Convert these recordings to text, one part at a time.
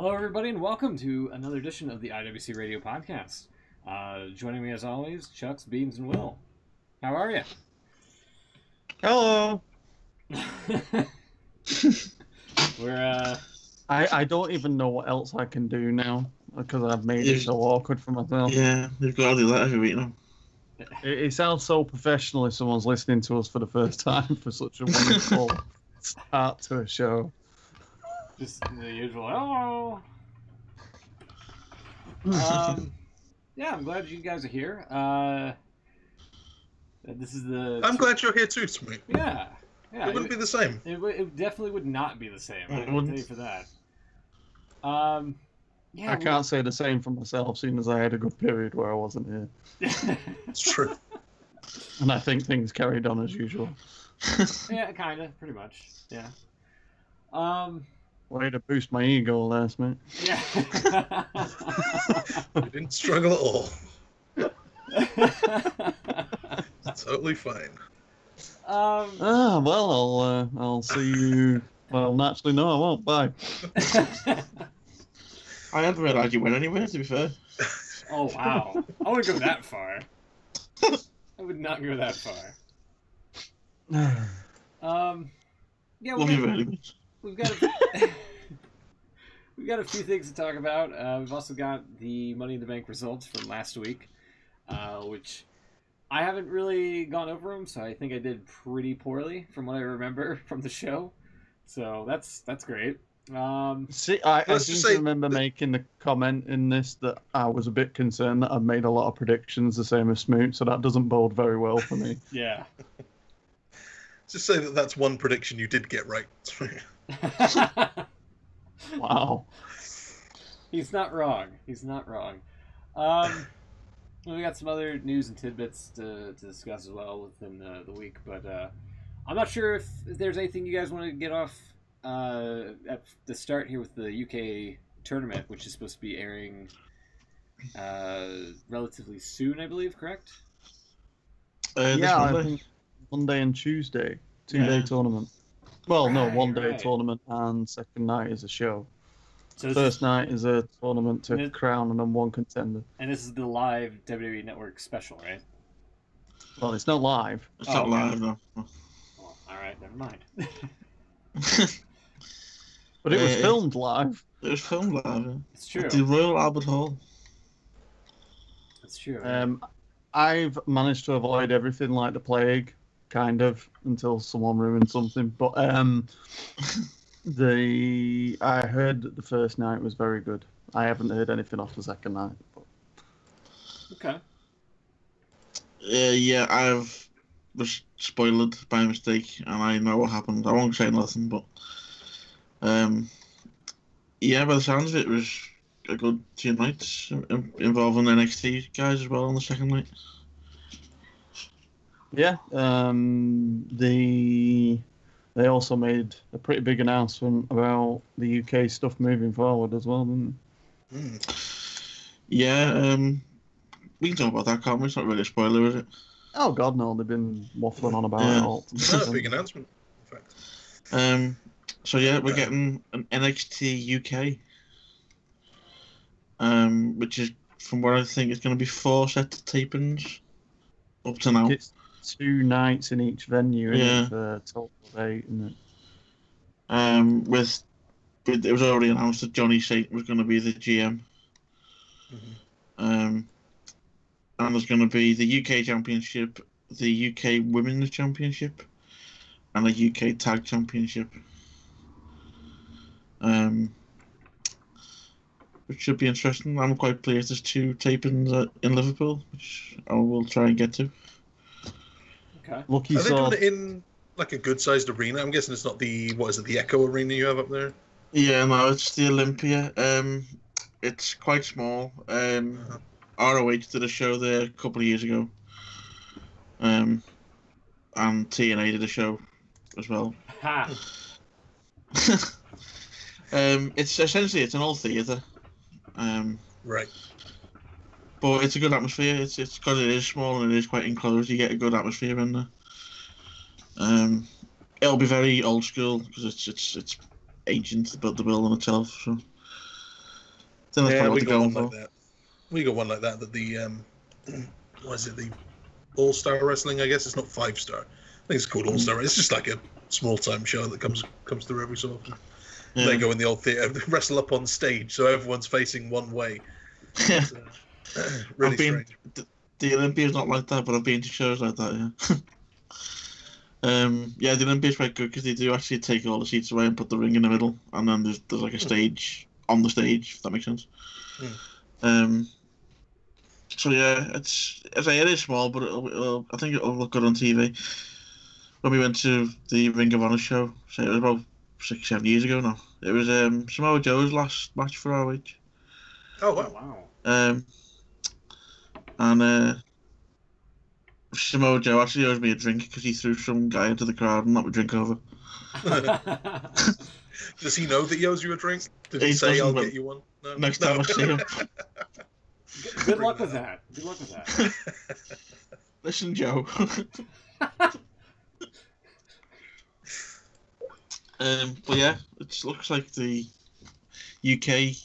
Hello, everybody, and welcome to another edition of the IWC Radio Podcast. Joining me, as always, Chucks, Beans, and Will. How are you? Hello. We're I don't even know what else I can do now because I've made it so awkward for myself. Yeah, you've got to do that every week now. It sounds so professional if someone's listening to us for the first time for such a wonderful start to a show. just the usual. Hello. Yeah, I'm glad you guys are here. This is the. I'm glad you're here too, Smee. Yeah. It wouldn't be the same. It definitely would not be the same. I can tell you for that. Yeah, I can't say the same for myself, seeing as I had a good period where I wasn't here. It's true. And I think things carried on as usual. Yeah, kind of, pretty much. Yeah. Way to boost my ego last minute. Yeah. You didn't struggle at all. It's totally fine. Well, I'll see you. Well, naturally, no, I won't. Bye. I haven't realised you went anywhere, to be fair. Oh, wow. I wouldn't go that far. I would not go that far. Yeah, Love you very much. we've got we've got a few things to talk about. We've also got the Money in the Bank results from last week, which I haven't really gone over them, so I think I did pretty poorly from what I remember from the show. So that's great. See, I Let's seem just to say remember making the comment in this that I was a bit concerned that I've made a lot of predictions the same as Smoot, so that doesn't bode very well for me. Yeah. Just say that that's one prediction you did get right. Wow. He's not wrong. He's not wrong. We got some other news and tidbits to discuss as well within the week, but I'm not sure if there's anything you guys want to get off at the start here with the UK tournament, which is supposed to be airing relatively soon, I believe, correct? Yeah, I think Monday and Tuesday, two-day tournament. Well, no, one-day tournament and second night is a show. So first night is a tournament to crown and then one contender. And this is the live WWE Network special, right? Well, it's not live. It's not live, no. Well, all right, never mind. But it was filmed live. It was filmed live, yeah. It's true. At the Royal Albert Hall. It's true. I've managed to avoid everything like the plague, kind of, until someone ruined something. But I heard that the first night was very good. I haven't heard anything off the second night. But... Okay. Yeah, I was spoiled by mistake, and I know what happened. I won't say nothing, but yeah, by the sounds of it, it was a good 2 nights involving NXT guys as well on the second night. Yeah, they also made a pretty big announcement about the UK stuff moving forward as well, didn't they? Yeah, we can talk about that, can't we? It's not really a spoiler, is it? Oh God, no! They've been waffling on about it all. It's a big announcement, in fact. So yeah, we're getting an NXT UK, which is, from what I think, is going to be 4 sets of tapings up to now. It's 2 nights in each venue, Yeah. for a total of 8, isn't it? With it was already announced that Johnny Satan was going to be the GM. And there's going to be the UK Championship, the UK Women's Championship, and a UK Tag Championship. Which should be interesting. I'm quite pleased there's 2 tapings in Liverpool, which I will try and get to. Okay. Lucky Are they saw. doing it in like a good-sized arena? I'm guessing it's not the the Echo Arena you have up there? Yeah, no, it's the Olympia. It's quite small. ROH did a show there a couple of years ago. And TNA did a show as well. Ha! It's essentially an old theatre. Right. But it's a good atmosphere. It's because it is small and it is quite enclosed. You get a good atmosphere in there. It'll be very old school because it's ancient, the building itself. So Yeah, we got one like that. We got one like that. That the what is it? The All-Star Wrestling. I guess it's not 5-star. I think it's called All-Star. It's just like a small-time show that comes through every so often. Yeah. They go in the old theater, they wrestle up on stage, so everyone's facing one way. It's, really strange. The Olympia's not like that, but I've been to shows like that. Yeah. Yeah, the Olympia's quite good because they do actually take all the seats away and put the ring in the middle, and then there's like a stage on the stage. If that makes sense. So yeah, it is small, but I think it'll look good on TV. When we went to the Ring of Honor show, so it was about 6-7 years ago now. It was Samoa Joe's last match for ROH. Oh wow! And Samoa Joe actually owes me a drink because he threw some guy into the crowd and knocked my drink over. Does he know that he owes you a drink? Did he say I'll get you one? No? Next time I see him. Good luck with that. Good luck with that. Listen, Joe. But yeah, it looks like the UK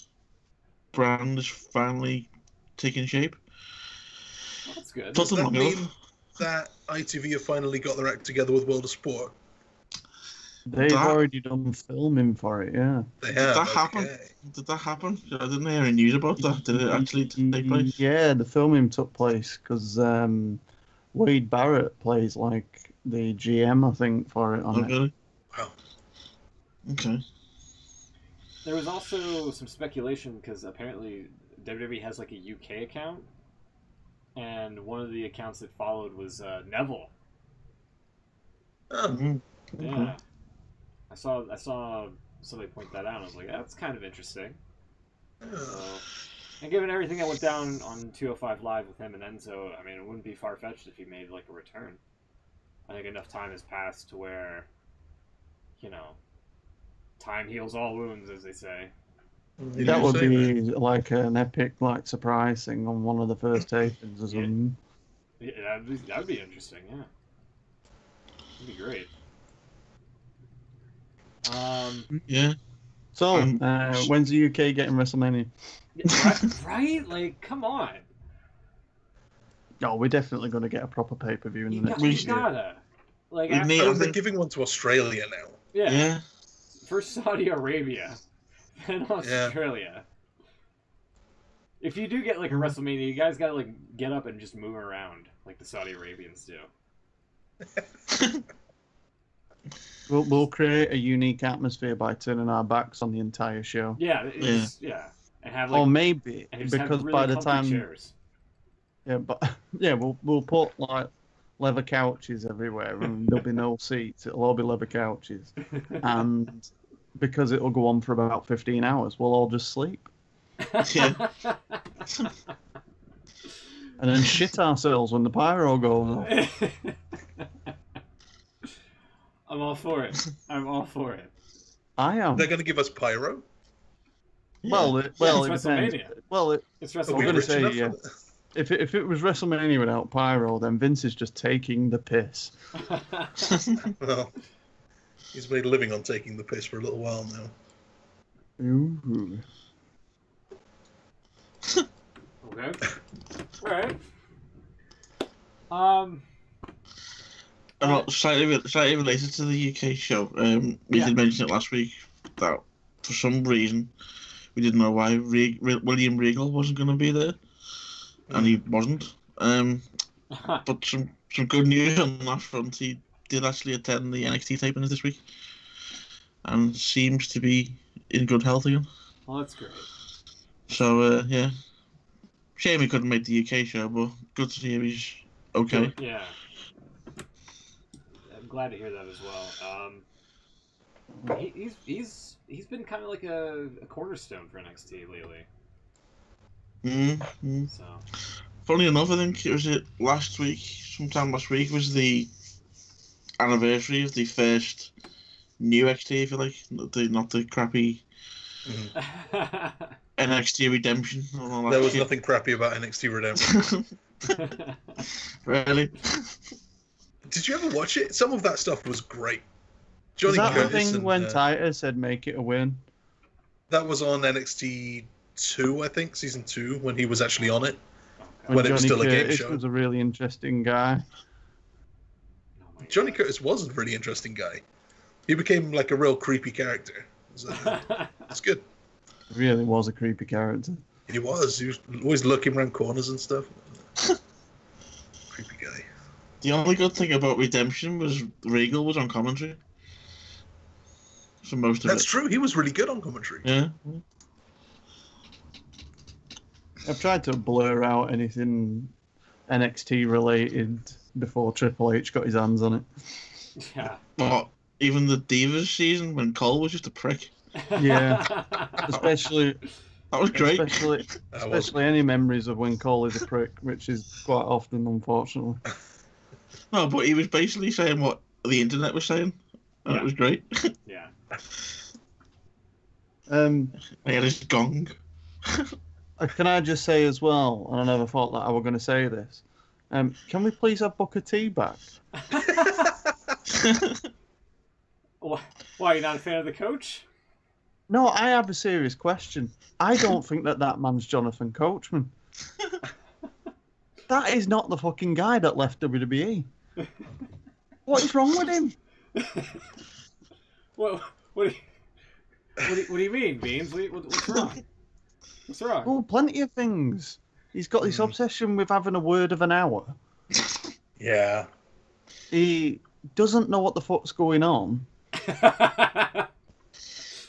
brand is finally taking shape. Well, that's good. Does that mean that ITV have finally got their act together with World of Sport? They've already done filming for it, yeah. They have. Did that happen? Did that happen? I didn't hear any news about that. Did it actually take place? Yeah, the filming took place because Wade Barrett plays like the GM, I think, for it on it. Really? Wow. Okay. There was also some speculation because apparently WWE has like a UK account, and one of the accounts that followed was Neville. Oh. Mm-hmm. Yeah. Okay. I saw somebody point that out, and I was like, that's kind of interesting. So, and given everything that went down on 205 Live with him and Enzo, I mean, it wouldn't be far-fetched if he made like a return. I think enough time has passed to where, you know, time heals all wounds, as they say. That would be like an epic, like, surprise thing on one of the first tapings or something. Yeah, that would be interesting, yeah. That'd be great. Yeah. So, when's the UK getting WrestleMania? Right? Like, come on. Oh, we're definitely going to get a proper pay-per-view in the next year. Gotta. Like, they're giving one to Australia now. Yeah. First Saudi Arabia, then Australia. Yeah. If you do get like a WrestleMania, you guys gotta like get up and just move around like the Saudi Arabians do. We'll create a unique atmosphere by turning our backs on the entire show. Yeah. And have like, or maybe because really by the time chairs. We'll put like leather couches everywhere and there'll be no seats. It'll all be leather couches, and because it'll go on for about 15 hours, we'll all just sleep. Yeah. And then shit ourselves when the pyro goes off. I'm all for it. I am. They're going to give us pyro? Well, it depends. Well, it's WrestleMania. I'm going to say, yeah. If it was WrestleMania without pyro, then Vince is just taking the piss. Well, he's made a living on taking the piss for a little while now. Ooh. Okay. All right. Slightly related to the UK show. We did mention it last week that for some reason we didn't know why William Regal wasn't going to be there, and he wasn't. But some good news on that front. He did actually attend the NXT tapings this week, and seems to be in good health again. Well, that's great. So yeah, shame he couldn't make the UK show, but good to see he's okay. Yeah. I'm glad to hear that as well. He's been kind of like a cornerstone for NXT lately. Mm-hmm. So, funny enough, I think sometime last week was the anniversary of the first new NXT, if you like, not the crappy NXT Redemption. There was nothing crappy about NXT Redemption. Really? Did you ever watch it? Some of that stuff was great. Johnny Is that Curtis the thing when Titus said make it a win? That was on NXT 2, I think, season 2, when he was actually on it. When it was Johnny still a game Curtis show. was a really interesting guy. Johnny Curtis was a really interesting guy. He became like a real creepy character. It's good. He really was a creepy character. He was always looking around corners and stuff. Creepy guy. The only good thing about Redemption was Regal was on commentary. For most of That's true. He was really good on commentary. Yeah. I've tried to blur out anything NXT related before Triple H got his hands on it. Yeah. Well, even the Divas season when Cole was just a prick. Yeah. Especially... That was great. Especially any memories of when Cole is a prick, which is quite often, unfortunately. No, but he was basically saying what the internet was saying. And It was great. Yeah. He had his gong. Can I just say as well, and I never thought that I were going to say this, can we please have Booker T back? Why, you're not a fan of the coach? No, I have a serious question. I don't think that man's Jonathan Coachman. That is not the fucking guy that left WWE. What is wrong with him? What do you mean, Beans? What's wrong? What's wrong? Oh, plenty of things. He's got this obsession with having a word of an hour. Yeah. He doesn't know what the fuck's going on.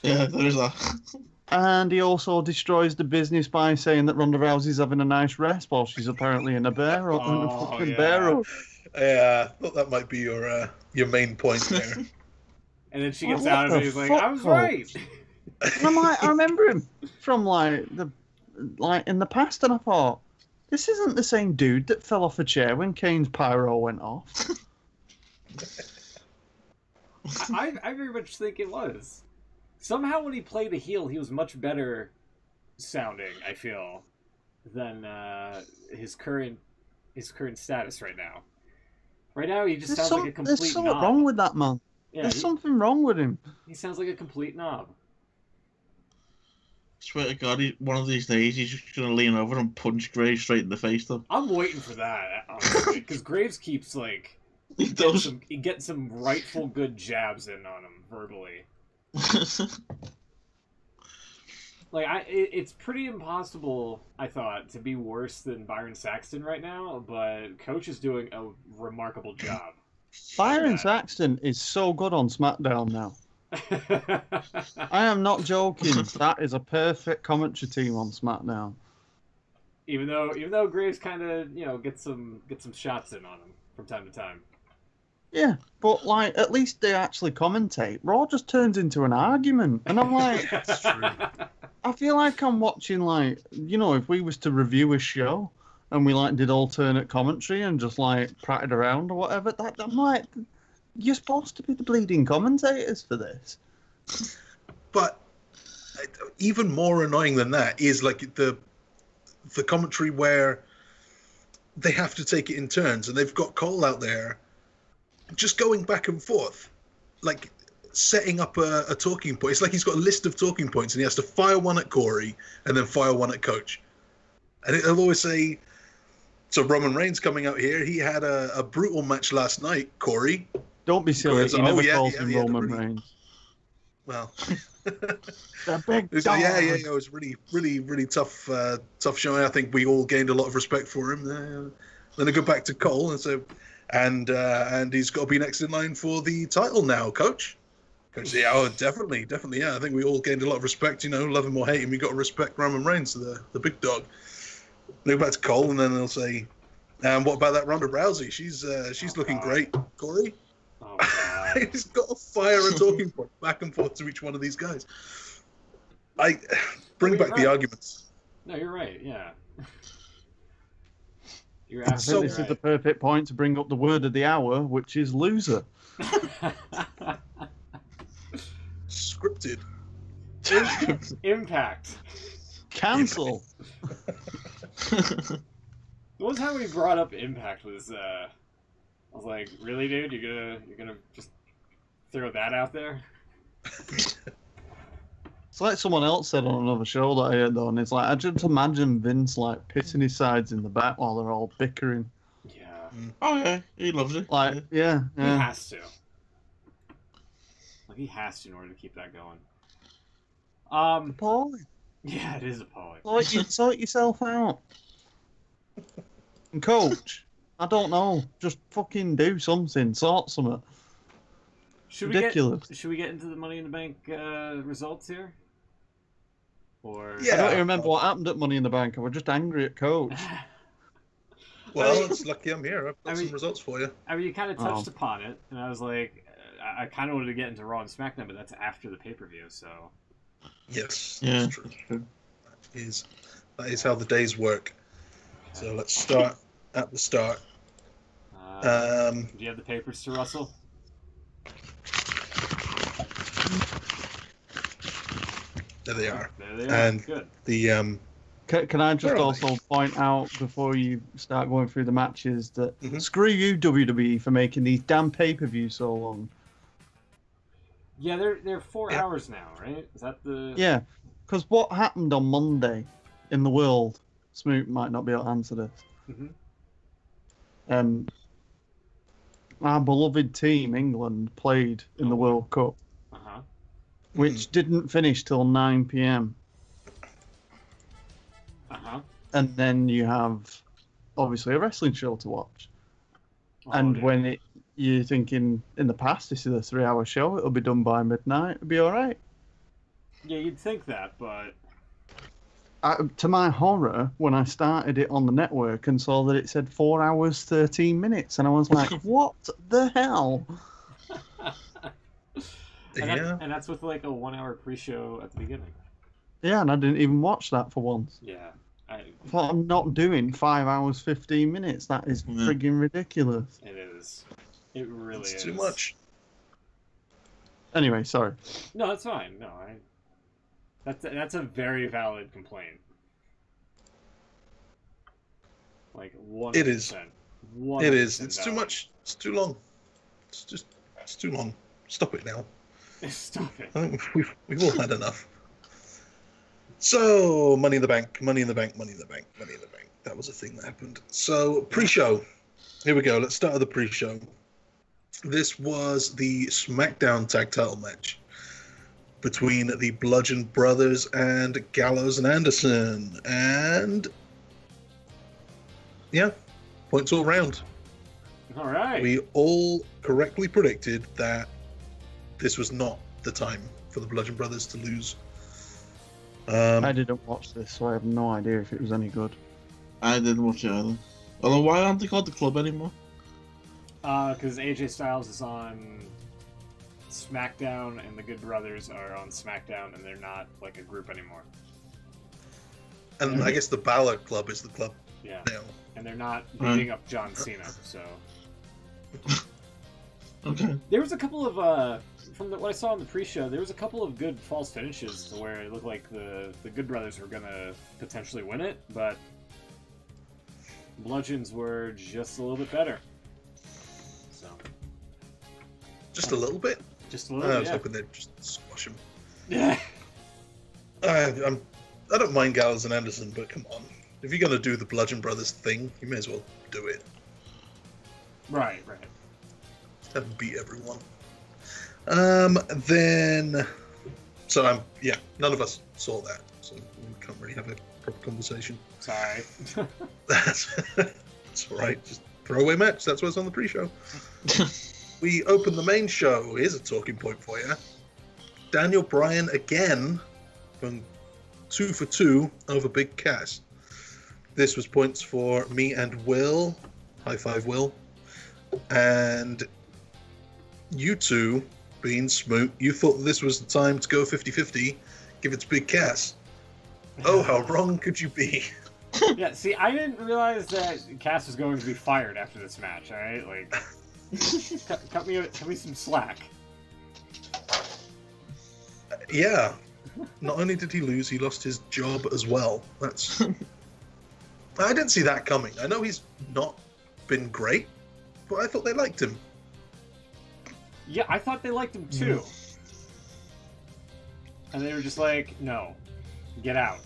Yeah, there is that. And he also destroys the business by saying that Ronda Rousey's having a nice rest while she's apparently in a barrel. Barrel. Yeah, I thought that might be your main point there. And then she gets out of it. He's like, "I was right." And I remember him from in the past, and I thought, this isn't the same dude that fell off a chair when Kane's pyro went off. I very much think it was. Somehow when he played a heel, he was much better sounding, I feel, than his current status right now. Right now, he just sounds like a complete knob. There's something wrong with that man. Yeah, there's something wrong with him. He sounds like a complete knob. Swear to God, one of these days he's just gonna lean over and punch Graves straight in the face, though. I'm waiting for that, honestly, because Graves keeps he does. He gets some rightful good jabs in on him verbally. It's pretty impossible, I thought, to be worse than Byron Saxton right now, but Coach is doing a remarkable job. Byron Saxton is so good on SmackDown now. I am not joking. That is a perfect commentary team on SmackDown. Even though Graves kind of gets some shots in on him from time to time. Yeah, but at least they actually commentate. Raw just turns into an argument, and I'm like, that's true. I feel like I'm watching if we was to review a show and we did alternate commentary and just pratted around or whatever. I'm like, you're supposed to be the bleeding commentators for this. But even more annoying than that is the commentary where they have to take it in turns, and they've got Cole out there just going back and forth, setting up a talking point. It's like he's got a list of talking points and he has to fire one at Corey and then fire one at Coach. And it'll always say, so Roman Reigns coming out here, he had a brutal match last night, Corey. Don't be silly. He never calls him Roman Reigns. Well, the big dog. It was really, really, really tough showing. I think we all gained a lot of respect for him. Then I go back to Cole and say, and he's got to be next in line for the title now, Coach. Coach, yeah, oh, definitely, yeah. I think we all gained a lot of respect. Love him or hate him, we got to respect Roman Reigns, the big dog. They go back to Cole, and then they'll say, and what about that Ronda Rousey? She's looking great, Corey. Oh, He's got to fire a talking point back and forth to each one of these guys. Bring back the arguments. No, you're right. Yeah. You're This absolutely is the perfect point to bring up the word of the hour, which is loser. Scripted. Impact. Cancel. The one time we brought up Impact was I was like, really, dude? You're gonna just throw that out there? It's like someone else said on another show that I heard though, and it's like I just imagine Vince like pissing his sides in the back while they're all bickering. Yeah. Oh yeah, he loves it. Like yeah. He has to. Like he has to in order to keep that going. Appalling. Yeah, it is appalling. Sort yourself out. And coach, I don't know, just fucking do something, sort something. Ridiculous. Should we get into the Money in the Bank results here? Or I don't even remember what happened at Money in the Bank. I was just angry at Coach. Well, it's lucky I'm here. I've got some results for you. I mean, you kind of touched upon it, and I was like, I kind of wanted to get into Raw and SmackDown, but that's after the pay-per-view, so... Yes, yeah, that's true. That is how the days work. So let's start at the start. Do you have the papers to Russell? There they are. There they are. And good. The Can I just also point out before you start going through the matches that screw you WWE for making these damn pay-per-views so long. Yeah, they're 4 hours now, right? Is that the... Yeah, because what happened on Monday in the world, Smoot might not be able to answer this. Our beloved team, England, played in the World Cup, which didn't finish till 9 p.m. And then you have, obviously, a wrestling show to watch. When you're thinking, in the past, this is a 3-hour show, it'll be done by midnight, it'll be all right. Yeah, you'd think that, but... to my horror, when I started it on the network and saw that it said 4 hours, 13 minutes, and I was like, what the hell? And that's with like a 1 hour pre-show at the beginning. Yeah, and I didn't even watch that for once. Yeah. I thought I'm not doing 5 hours, 15 minutes. That is friggin' ridiculous. It is. It really is. It's too much. Anyway, sorry. No, that's fine. No, that's a very valid complaint. Like 100%. It is. 100% It is. It's valid. too much. It's too long. It's too long. Stop it now. Stop it. I think we've all had enough. So, Money in the Bank, Money in the Bank, Money in the Bank, Money in the Bank. That was a thing that happened. So, pre-show. Here we go. Let's start with the pre-show. This was the SmackDown Tag Title match between the Bludgeon Brothers and Gallows and Anderson. And, yeah, points all round. All right. We all correctly predicted that this was not the time for the Bludgeon Brothers to lose. I didn't watch this, so I have no idea if it was any good. I didn't watch it either. Although, why aren't they called the Club anymore? Because AJ Styles is on SmackDown and the Good Brothers are on SmackDown, and they're not like a group anymore. And I guess the Balor Club is the club now. And they're not beating up John Cena, so... Okay. There was a couple of, from what I saw in the pre-show, there was a couple of good false finishes to where it looked like the Good Brothers were going to potentially win it, but Bludgeons were just a little bit better. So. Just a little bit? Just a little bit, I was hoping they'd just squash him. Yeah. I don't mind Gallows and Anderson, but come on. If you're going to do the Bludgeon Brothers thing, you may as well do it. Right. Just have them beat everyone. None of us saw that, so we can't really have a proper conversation. Sorry. That's all right. Just throwaway match. That's what's on the pre-show. We open the main show. Here's a talking point for you. Daniel Bryan again, from 2 for 2 over Big Cass. This was points for me and Will. High five, Will. And you two, being Smoot, you thought this was the time to go 50-50, give it to Big Cass. Oh, how wrong could you be? Yeah, see, I didn't realize that Cass was going to be fired after this match, alright? Like, cut me some slack. Yeah. Not only did he lose, he lost his job as well. That's... I didn't see that coming. I know he's not been great, but I thought they liked him. Yeah, I thought they liked him too. And they were just like, no, get out.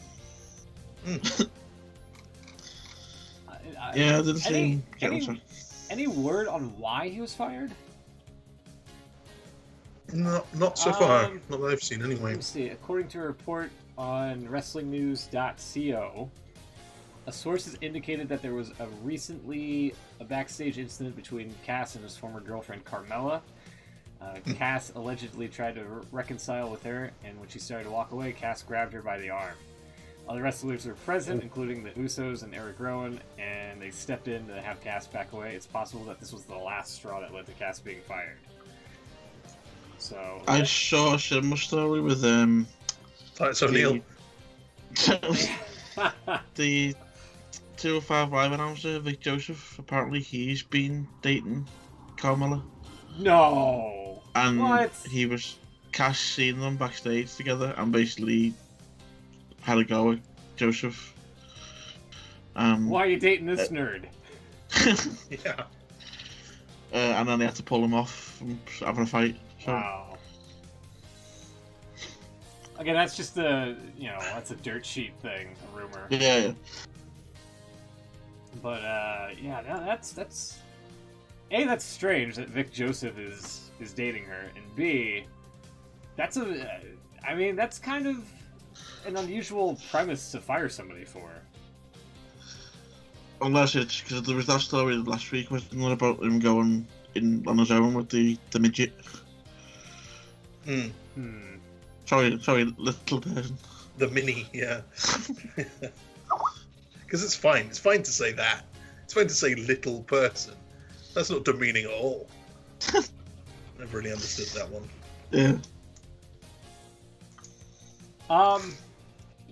Yeah, I didn't see any word on why he was fired? Not so far. Not that I've seen anyway. Let's see. According to a report on WrestlingNews.co, a source has indicated that there was a backstage incident between Cass and his former girlfriend Carmella. Cass allegedly tried to reconcile with her, and when she started to walk away, Cass grabbed her by the arm. Other wrestlers were present, including the Usos and Eric Rowan, and they stepped in to have Cass back away. It's possible that this was the last straw that led to Cass being fired. So I saw a similar story with Titus O'Neil. The 205 Live announcer Vic Joseph. Apparently, he's been dating Carmella. No. And what? He was Cass seeing them backstage together, and basically had a go at Joseph. Why are you dating this nerd? Yeah. And then they had to pull him off from having a fight. So. Wow. Again, that's just that's a dirt sheet thing, a rumor. Yeah. But yeah, no, that's A, that's strange that Vic Joseph is dating her, and B, that's kind of an unusual premise to fire somebody for. Unless it's because there was that story last week, wasn't it, about him going in on his own with the midget. Sorry, little person. The mini, yeah. Because it's fine. It's fine to say that. It's fine to say little person. That's not demeaning at all. Never really understood that one. Yeah.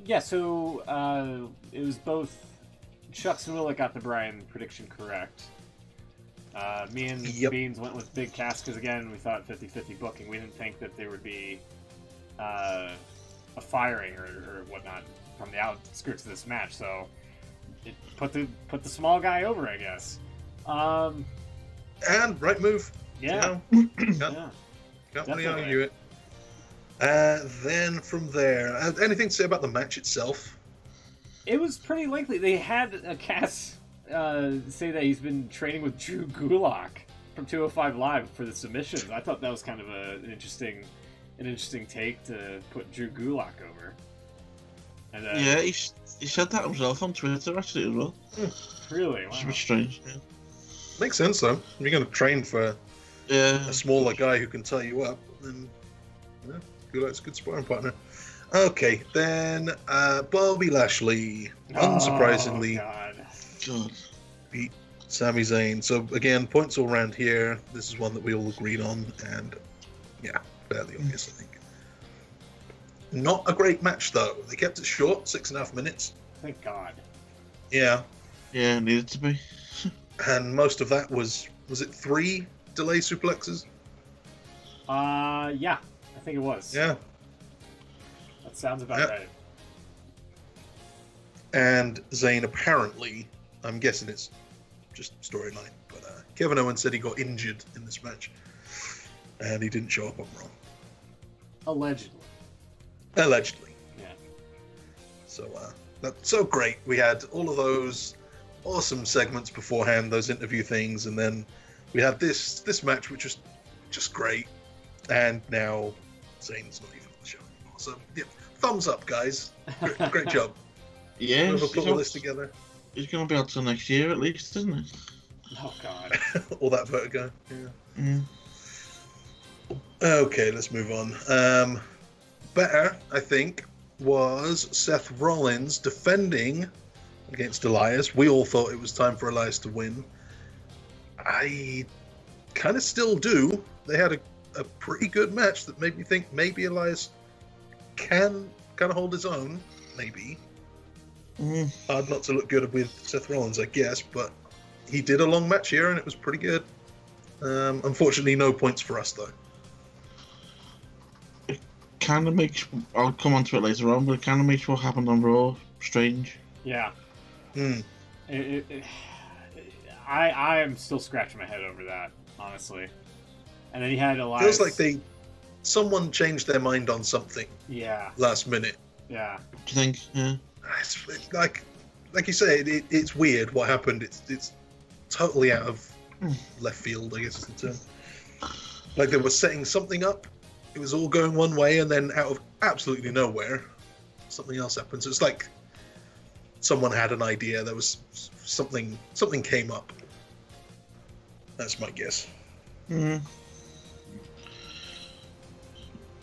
Yeah, so it was both Chucks and Willa got the Brian prediction correct. Me and Beans went with Big Cass because, again, we thought 50-50 booking. We didn't think that there would be a firing or whatnot from the outskirts of this match, so it put the small guy over, I guess. And right move. Yeah. Can't really argue it. Then from there, anything to say about the match itself? It was pretty lengthy. They had Cass say that he's been training with Drew Gulak from 205 Live for the submissions. I thought that was kind of an interesting take to put Drew Gulak over. And, yeah, he said that himself on Twitter actually as well. Really? Wow. It's a bit strange. Yeah. Makes sense though. If you're going to train for a smaller guy who can tie you up, then Gulak's a good sparring partner. Okay, then Bobby Lashley, unsurprisingly, God. beat Sami Zayn. So again, points all around here. This is one that we all agreed on, and yeah, fairly obvious, I think. Not a great match though. They kept it short, 6.5 minutes. Thank God. Yeah. Yeah, it needed to be. And most of that was it 3 delay suplexes? Yeah, I think it was. Yeah. That sounds about right. And Zayn apparently, I'm guessing it's just storyline, but Kevin Owens said he got injured in this match, and he didn't show up on Raw. Allegedly. Yeah. So that's so great. We had all of those awesome segments beforehand, those interview things, and then we had this match, which was just great. And now Zayn's not even on the show anymore. So yeah, thumbs up, guys. Great job. Yeah, Whoever put all this together. He's going to be out till next year at least, isn't it? Oh God. All that vertigo. Yeah. Mm. Okay, let's move on. Better, I think, was Seth Rollins defending against Elias. We all thought it was time for Elias to win. I kind of still do. They had a pretty good match that made me think maybe Elias can kind of hold his own. Maybe. Hard not to look good with Seth Rollins, I guess, but he did a long match here and it was pretty good. Unfortunately, no points for us, though. It kind of makes... I'll come on to it later on, but it kind of makes what happened on Raw strange. Yeah. I am still scratching my head over that, honestly. And then he had Elias... Feels like they someone changed their mind on something. Yeah. Last minute. Yeah. Do you think? Yeah. It's like you say, it's weird what happened. It's totally out of left field, I guess is the term. Like they were setting something up, it was all going one way, and then out of absolutely nowhere, something else happened. So it's like someone had an idea. There was something came up. That's my guess. Mm.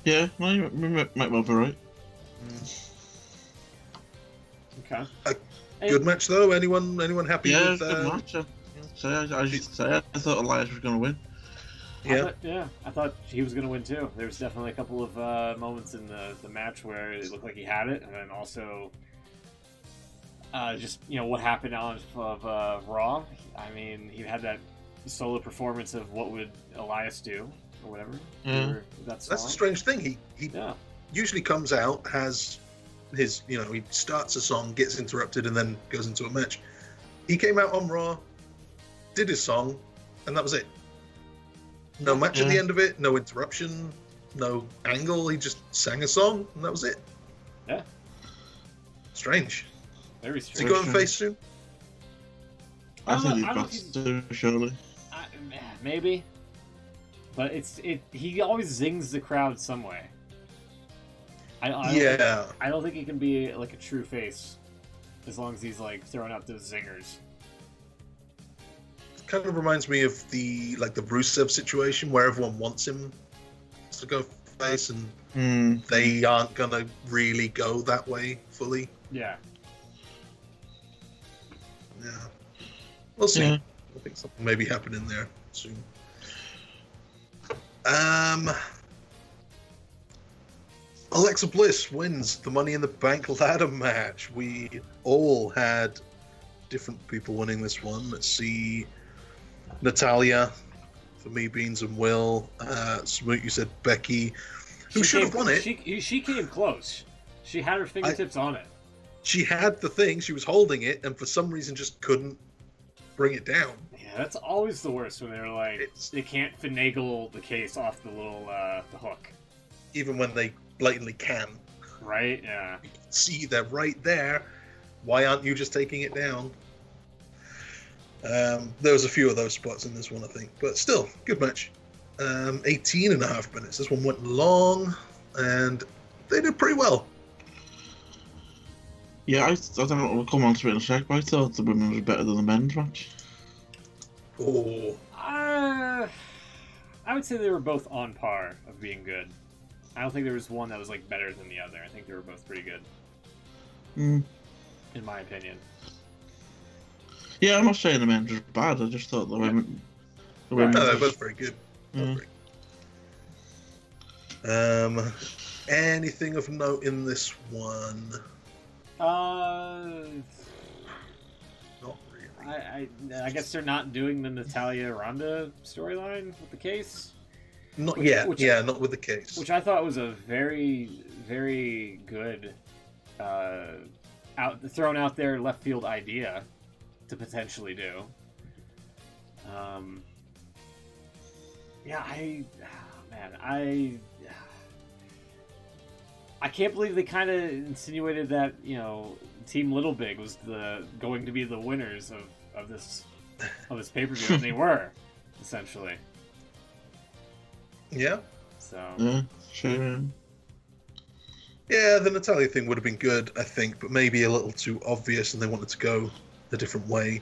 Yeah, well, you might well be right. Okay. Good match though. Anyone happy Yeah, with? good match. I thought Elias was going to win. Yeah. I thought he was going to win too. There was definitely a couple of moments in the match where it looked like he had it, and then also just what happened on Raw. I mean, he had that solo performance of what would Elias do or whatever. That's a strange thing. He usually comes out, has his he starts a song, gets interrupted, and then goes into a match. He came out on Raw, did his song, and that was it. No match at the end of it, no interruption, no angle. He just sang a song, and that was it. Yeah. Strange. Very strange. Is he going face soon? I think he's got to, surely. Maybe. But he always zings the crowd some way. I don't think he can be like a true face as long as he's like throwing out those zingers. Kind of reminds me of the Rusev situation where everyone wants him to go face and they aren't gonna really go that way fully. Yeah. We'll see. Yeah. I think something may be happening there soon. Alexa Bliss wins the Money in the Bank ladder match. We all had different people winning this one. Let's see. Natalia, for me, Beans and Will. Smoot, you said Becky. Who should have won it? She came close. She had her fingertips on it. She had the thing. She was holding it, and for some reason just couldn't bring it down. Yeah, that's always the worst when they're like they can't finagle the case off the little the hook. Even when they blatantly can. Right? Yeah. You can see they're right there. Why aren't you just taking it down? There was a few of those spots in this one, I think, but still, good match. 18 and a half minutes. This one went long, and they did pretty well. Yeah, I don't know. We'll come on to it in a sec, but I thought the women was better than the men's match. Oh. I would say they were both on par of being good. I don't think there was one that was like better than the other. I think they were both pretty good. In my opinion. Yeah, I'm not saying the men's was bad. I just thought the women. No, they're both very good. Anything of note in this one? Not really. I guess they're not doing the Natalia Ronda storyline with the case. Not not with the case. Which I thought was a very, very good thrown out there left field idea to potentially do. I can't believe they kind of insinuated that Team Little Big was going to be the winners of this pay-per-view, and they were essentially. Yeah. So. Yeah, sure. Yeah, the Natalia thing would have been good, I think, but maybe a little too obvious, and they wanted to go a different way.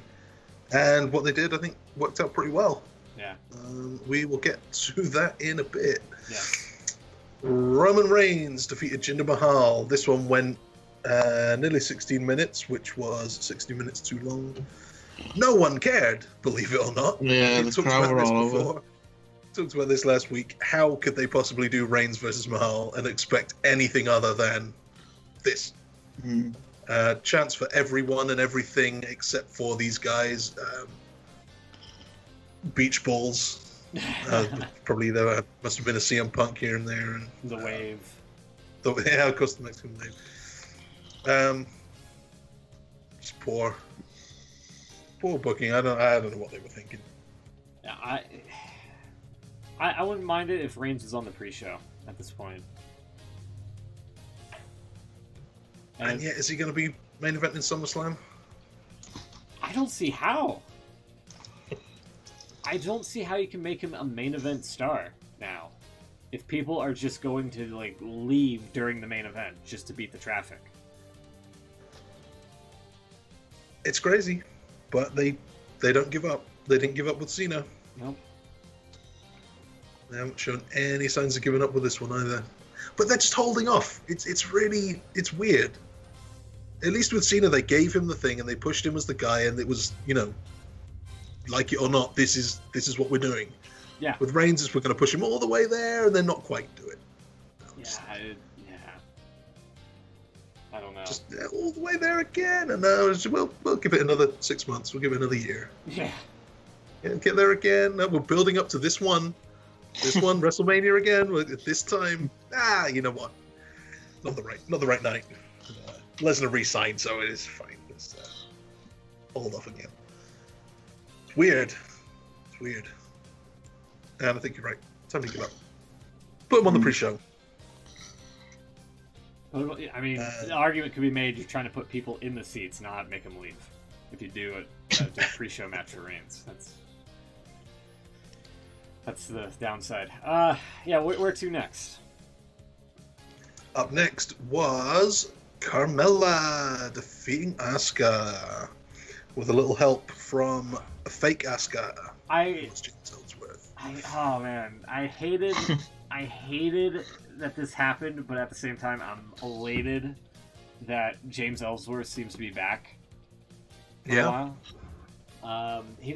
And what they did, I think, worked out pretty well. Yeah. We will get to that in a bit. Yeah. Roman Reigns defeated Jinder Mahal. This one went nearly 16 minutes, which was 60 minutes too long. No one cared, believe it or not. Yeah, the crowd were all over. Talked about this last week. How could they possibly do Reigns versus Mahal and expect anything other than this? Chance for everyone and everything except for these guys. Beach balls. Probably there must have been a CM Punk here and there. And, the wave. Yeah, of course, the Mexican wave. Just poor booking. I don't know what they were thinking. Yeah, I wouldn't mind it if Reigns was on the pre-show. at this point. And yet, is he going to be main event in SummerSlam? I don't see how. I don't see how you can make him a main event star now. If people are just going to like leave during the main event just to beat the traffic. It's crazy, but they don't give up. They didn't give up with Cena. Nope. They haven't shown any signs of giving up with this one either. But they're just holding off. It's weird. At least with Cena, they gave him the thing and they pushed him as the guy, and it was, you know, like it or not, this is what we're doing. Yeah. With Reigns, we're going to push him all the way there and then not quite do it. I don't know. Just all the way there again, and now we'll give it another 6 months. We'll give it another year. Yeah. And get there again. No, we're building up to this one. This one, WrestleMania again. At this time, you know what? Not the right night. Lesnar re-signed, so it is fine. Let's hold off again. It's weird. And I think you're right. Time to give up. Put him on the pre-show. I mean, the argument could be made you're trying to put people in the seats, not make them leave. If you do a pre-show match for Reigns, that's the downside. Yeah, where to next? Up next was Carmella defeating Asuka with a little help from a fake Asuka. Oh man, I hated that this happened, but at the same time, I'm elated that James Ellsworth seems to be back. For a while. He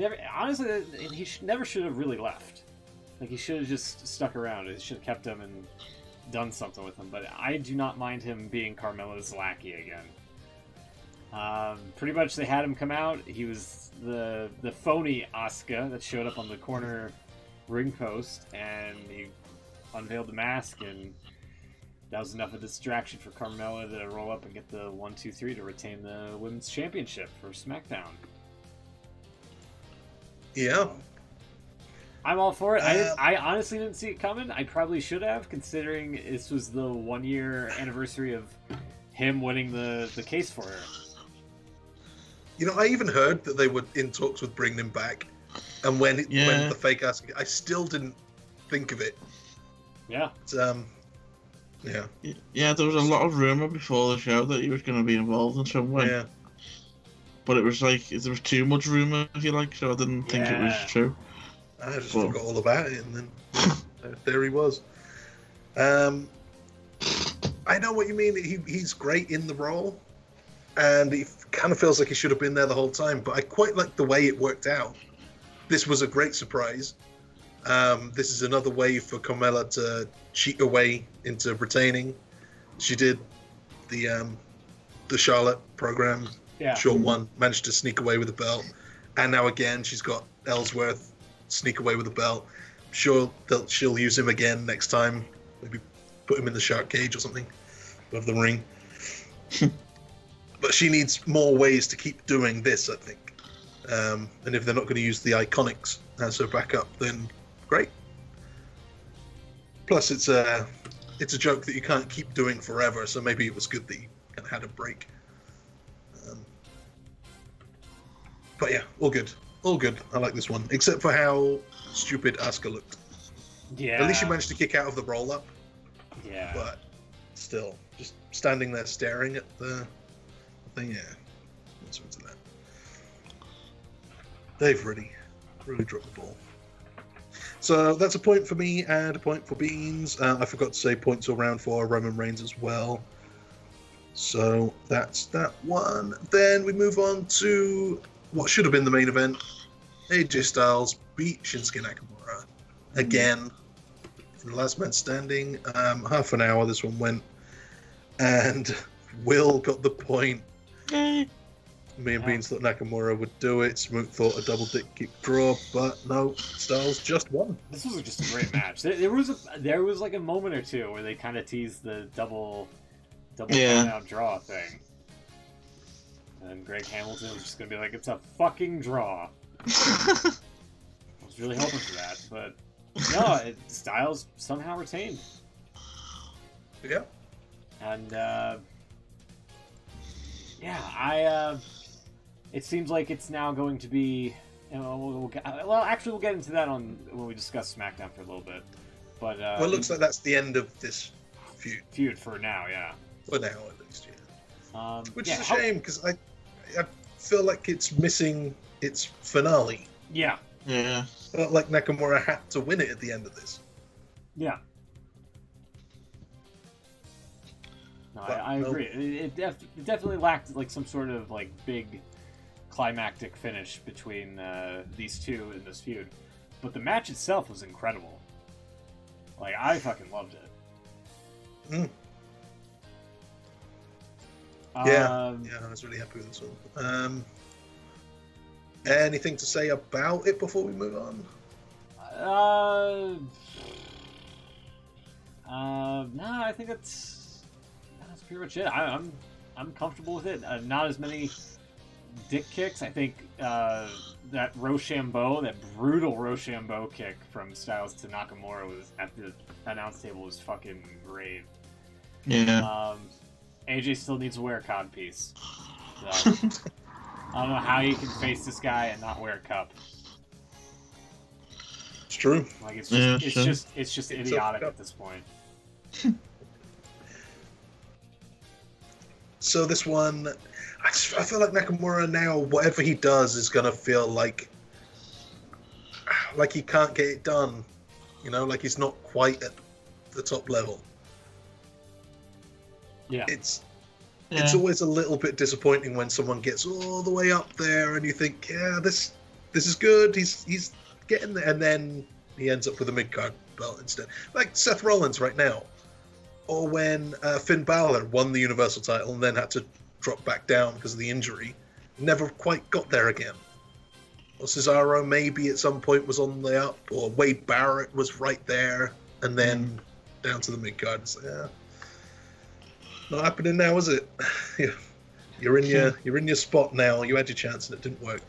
never should have really left. Like, he should have just stuck around. He should have kept him and done something with him. But I do not mind him being Carmella's lackey again. Pretty much they had him come out. He was the phony Asuka that showed up on the corner ring post, and he unveiled the mask, and that was enough of a distraction for Carmella to roll up and get the 1-2-3 to retain the Women's Championship for SmackDown. Yeah. I'm all for it. I honestly didn't see it coming. I probably should have, considering this was the 1-year anniversary of him winning the case for her. You know, I even heard that they were in talks with bringing him back, and when the fake Asuka, I still didn't think of it. Yeah. Yeah, there was a lot of rumour before the show that he was going to be involved in some way. Yeah. But it was like, there was too much rumour, if you like, so I didn't think it was true. I just forgot all about it, and then there he was. I know what you mean. He's great in the role, and he kind of feels like he should have been there the whole time, but I quite like the way it worked out. This was a great surprise. This is another way for Carmella to cheat her way into retaining. She did the Charlotte program, short one, managed to sneak away with the belt, and now again she's got Ellsworth sneak away with the belt. I'm sure she'll use him again next time. Maybe put him in the shark cage or something above the ring. But she needs more ways to keep doing this, I think. And if they're not going to use the Iconics as her backup, then great. Plus, it's a joke that you can't keep doing forever, so maybe it was good that you kind of had a break. But yeah, all good. All good. I like this one. Except for how stupid Asuka looked. Yeah. At least she managed to kick out of the roll-up. Yeah. But still, just standing there staring at the thing, what's into that? They've really dropped the ball. So that's a point for me and a point for Beans. I forgot to say points all round for Roman Reigns as well. So that's that one. Then we move on to what should have been the main event. AJ Styles beat Shinsuke Nakamura again. The last man standing. Half an hour this one went. And Will got the point. Me and Beans thought Nakamura would do it. Smoot thought a double dick kick draw, but no, Styles just won. This was just a great match. There was like a moment or two where they kind of teased the double out draw thing. And Greg Hamilton was just going to be like, it's a fucking draw. I was really hoping for that, but no, Styles somehow retained. Yeah. And it seems like it's now going to be. We'll get into that when we discuss SmackDown for a little bit. But well, it looks like that's the end of this feud. Feud for now, yeah. For now, at least, yeah. Which is a how... shame because I feel like it's missing its finale. Yeah. Yeah. Felt like Nakamura had to win it at the end of this. Yeah. No, I agree. It definitely lacked like some sort of like big climactic finish between these two in this feud, but the match itself was incredible. Like I fucking loved it. Yeah, I was really happy with this one. Anything to say about it before we move on? No, I think that's pretty much it. I'm comfortable with it. Not as many dick kicks. I think that Rochambeau, that brutal Rochambeau kick from Styles to Nakamura was at the announce table was fucking great. Yeah. AJ still needs to wear a codpiece. So, I don't know how you can face this guy and not wear a cup. It's true. Like it's just idiotic at this point. So this one, I feel like Nakamura now, whatever he does is gonna feel like he can't get it done. You know, like he's not quite at the top level. Yeah. It's always a little bit disappointing when someone gets all the way up there and you think, yeah, this is good. He's getting there, and then he ends up with a mid-card belt instead. Like Seth Rollins right now, or when Finn Balor won the Universal title and then had to drop back down because of the injury, never quite got there again. Or Cesaro maybe at some point was on the up, or Wade Barrett was right there and then down to the mid-card. So, yeah. Not happening now, is it? You're in your spot now. You had your chance and it didn't work.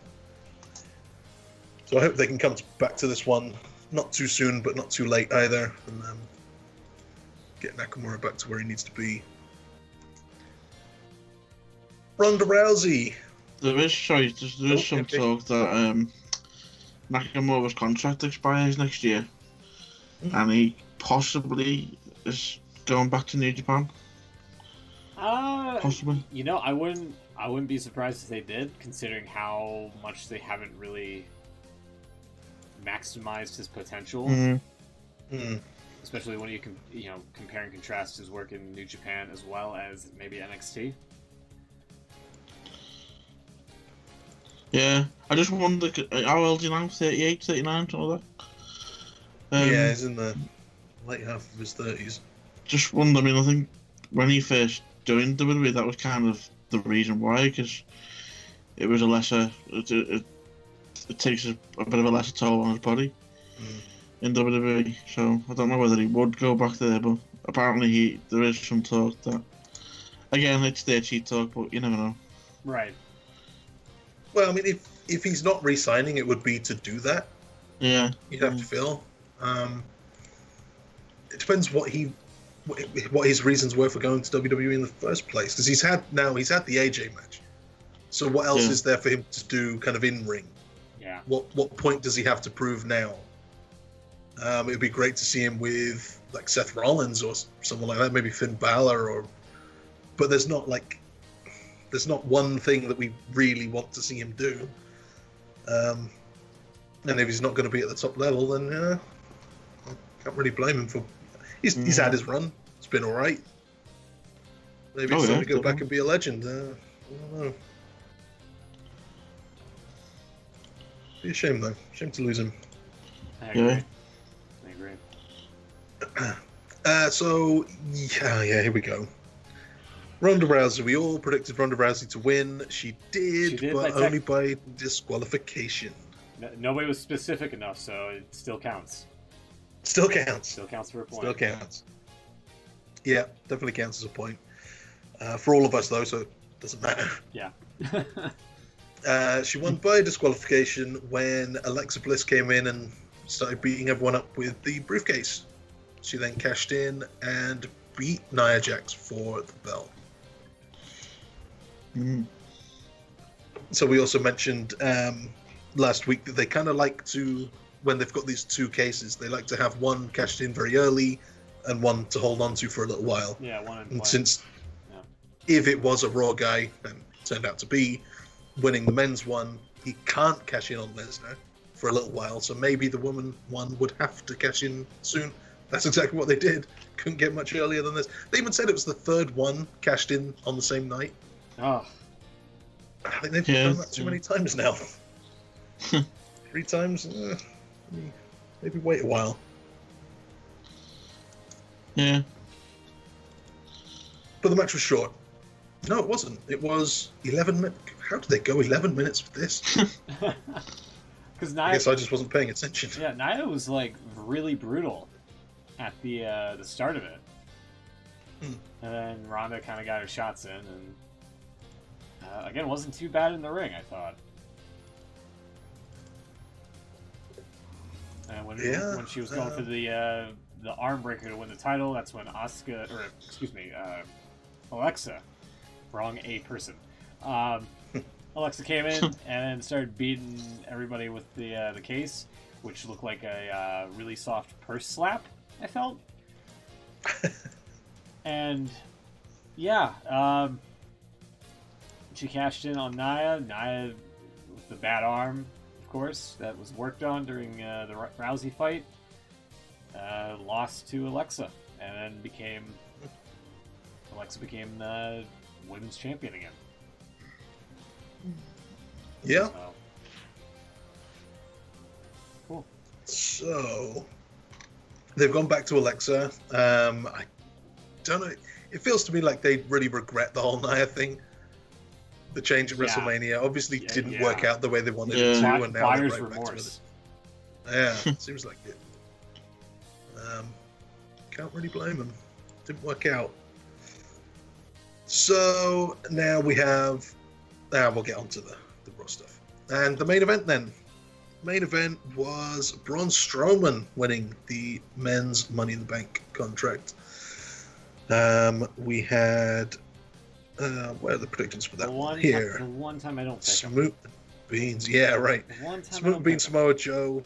So I hope they can come back to this one, not too soon, but not too late either, and get Nakamura back to where he needs to be. Ronda Rousey. There is some talk that Nakamura's contract expires next year, and he possibly is going back to New Japan. Possibly. You know, I wouldn't be surprised if they did, considering how much they haven't really maximized his potential. Especially when you compare and contrast his work in New Japan as well as maybe NXT. Yeah, I just wonder how old is he now? 38, 39, something like that. Yeah, he's in the late half of his 30s. Just wonder. I mean, I think when he first joined WWE, that was kind of the reason why, because it was a lesser. It takes a bit of a lesser toll on his body in WWE. So I don't know whether he would go back there, but apparently there is some talk that. Again, it's their cheat talk, but you never know. Right. Well, I mean, if he's not re-signing, it would be to do that. Yeah. You'd have to feel. It depends what his reasons were for going to WWE in the first place, because he's had the AJ match. So what else is there for him to do, kind of in ring? Yeah. What point does he have to prove now? It would be great to see him with like Seth Rollins or someone like that, maybe Finn Balor, but there's not one thing that we really want to see him do. And if he's not going to be at the top level, then I can't really blame him for. He's had his run. It's been all right. Maybe it's time to go back and be a legend. I don't know. Be a shame though. Shame to lose him. I agree. So here we go. Ronda Rousey. We all predicted Ronda Rousey to win. She did, but only by disqualification. Nobody was specific enough, so it still counts. Still counts. Still counts for a point. Still counts. Yeah, definitely counts as a point. For all of us, though, so it doesn't matter. Yeah. She won by disqualification when Alexa Bliss came in and started beating everyone up with the briefcase. She then cashed in and beat Nia Jax for the belt. Mm. So we also mentioned last week that they kind of like to, when they've got these two cases, they like to have one cashed in very early and one to hold on to for a little while. Yeah, one and since if it was a Raw guy, and it turned out to be, winning the men's one, he can't cash in on Lesnar for a little while, so maybe the woman one would have to cash in soon. That's exactly what they did. Couldn't get much earlier than this. They even said it was the third one cashed in on the same night. Oh. I think they've done that too many times now. 3 times? Maybe wait a while. Yeah. But the match was short. No, it wasn't. It was 11 minutes. How did they go 11 minutes with this? Because I guess I just wasn't paying attention. Yeah, Nia was like really brutal at the start of it. And then Ronda kind of got her shots in, and again, wasn't too bad in the ring, I thought. And when she was going for the arm breaker to win the title, that's when Alexa, wrong A person. Alexa came in and started beating everybody with the case, which looked like a really soft purse slap, I felt. And yeah, she cashed in on Nia. Nia with the bad arm, of course, that was worked on during the Rousey fight. Lost to Alexa, and then Alexa became the women's champion again. Yeah. So, cool. So they've gone back to Alexa. I don't know. It feels to me like they really regret the whole Nia thing. The change at WrestleMania obviously didn't work out the way they wanted it to, and now they're right back to it. Yeah, seems like it. Can't really blame them. Didn't work out. So now we have. We'll get on to the Raw stuff. And the main event then. Main event was Braun Strowman winning the men's Money in the Bank contract. We had. Where are the predictions for that one? Here. The one time I don't pick Smoot Beans. Yeah, right. Smoot Beans, Samoa Joe.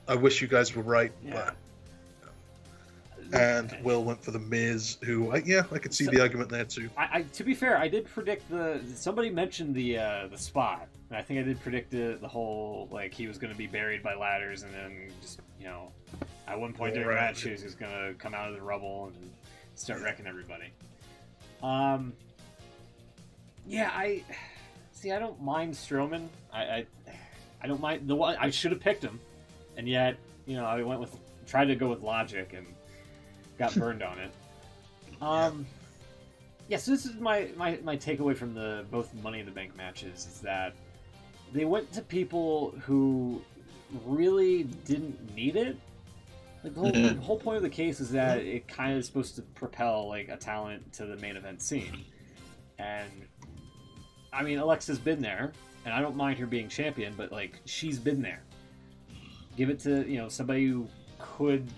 I wish you guys were right, but. And Will went for the Miz, who I could see the argument there too. To be fair, I did predict somebody mentioned the spot, and I think I did predict the whole he was going to be buried by ladders, and then just at one point during the match he was going to come out of the rubble and start wrecking everybody. I don't mind Strowman. I don't mind the one. I should have picked him, and yet I tried to go with logic and got burned on it. So this is my takeaway from both Money in the Bank matches is that they went to people who really didn't need it. The whole point of the case is that it kind of is supposed to propel a talent to the main event scene. And I mean, Alexa's been there, and I don't mind her being champion, but she's been there. Give it to somebody who could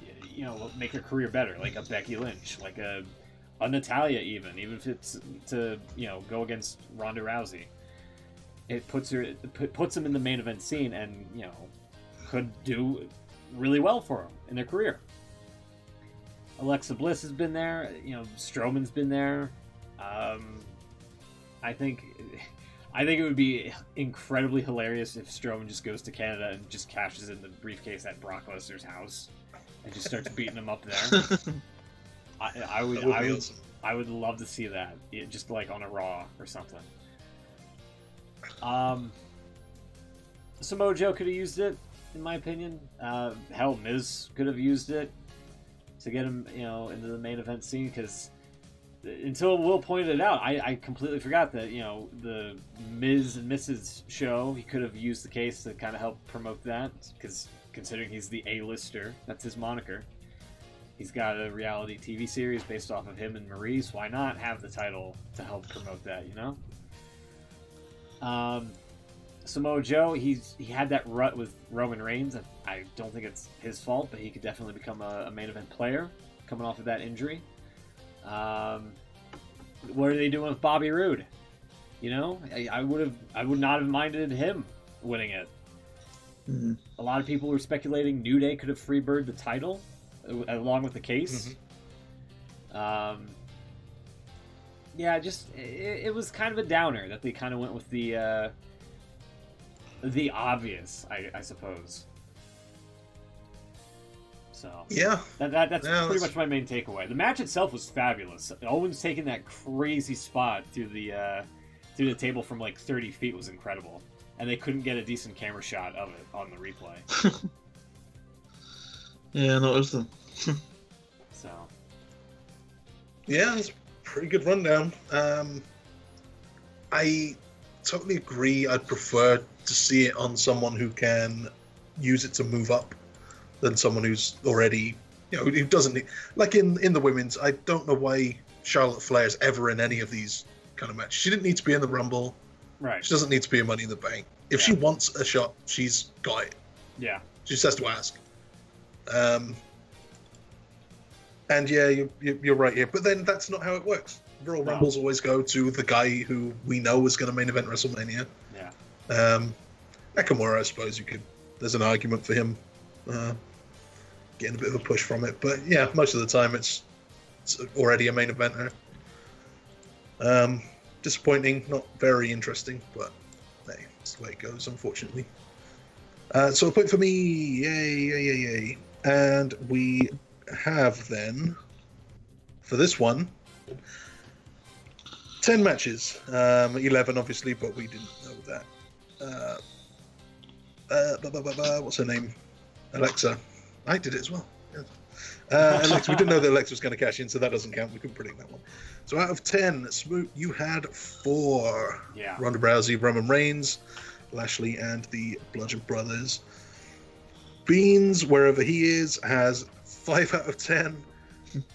make her career better, like a Becky Lynch, like a Natalya, even if it's to go against Ronda Rousey. It puts them in the main event scene, and could do really well for them in their career. Alexa Bliss has been there, Strowman's been there. I think it would be incredibly hilarious if Strowman just goes to Canada and just cashes in the briefcase at Brock Lesnar's house and just starts beating him up there. I would love to see that, just on a Raw or something. Samoa Joe could have used it, in my opinion. Hell, Miz could have used it to get him, into the main event scene, because until Will pointed it out, I completely forgot that, the Miz and Mrs. show, he could have used the case to kind of help promote that, because considering he's the A-lister, that's his moniker. He's got a reality TV series based off of him and Maurice. Why not have the title to help promote that, Samoa Joe, he had that rut with Roman Reigns. I don't think it's his fault, but he could definitely become a main event player coming off of that injury. What are they doing with Bobby Roode? You know, I would not have minded him winning it. Mm-hmm. A lot of people were speculating New Day could have freebird the title along with the case. Mm-hmm. Yeah, just it was kind of a downer that they kind of went with the obvious, I suppose. So yeah, that's pretty much my main takeaway. The match itself was fabulous. Owens taking that crazy spot through the table from like 30 feet was incredible, and they couldn't get a decent camera shot of it on the replay. Yeah, I noticed them. So yeah, it's a pretty good rundown. I totally agree. I'd prefer to see it on someone who can use it to move up than someone who's already, you know, who doesn't need, like in the women's. I don't know why Charlotte Flair's ever in any of these kind of matches. She didn't need to be in the Rumble. right, She doesn't need to be in Money in the Bank. If she wants a shot, she's got it. yeah, She just has to ask. And yeah, you're right here. But then that's not how it works. Royal Rumbles always go to the guy who we know is going to main event WrestleMania. Yeah. Nakamura, I suppose there's an argument for him getting a bit of a push from it. But yeah, most of the time it's already a main eventer. Disappointing, not very interesting, but hey, it's the way it goes, unfortunately. So a point for me, yay. And we have then, for this one, 10 matches. 11 obviously, but we didn't know that. What's her name? Alexa. I did it as well. Yeah. Alexa, we didn't know that Alexa was going to cash in, so that doesn't count. We couldn't predict that one. So out of 10, Smoot, you had 4. Yeah. Ronda Rousey, Roman Reigns, Lashley, and the Bludgeon Brothers. Beans, wherever he is, has 5 out of 10.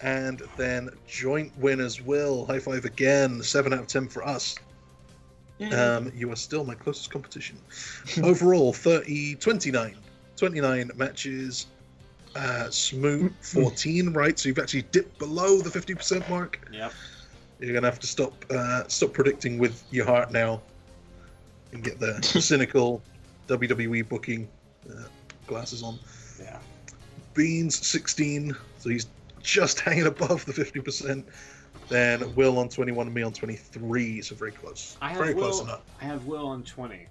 And then joint winners Will, high five again, 7 out of 10 for us. You are still my closest competition. Overall, 29 matches. Smoot, 14, right? So you've actually dipped below the 50% mark. Yep. You're gonna have to stop predicting with your heart now, and get the cynical WWE booking glasses on. Yeah. Beans, 16, so he's just hanging above the 50%. Then Will on 21 and me on 23, so very close. Close enough. I have Will on 20.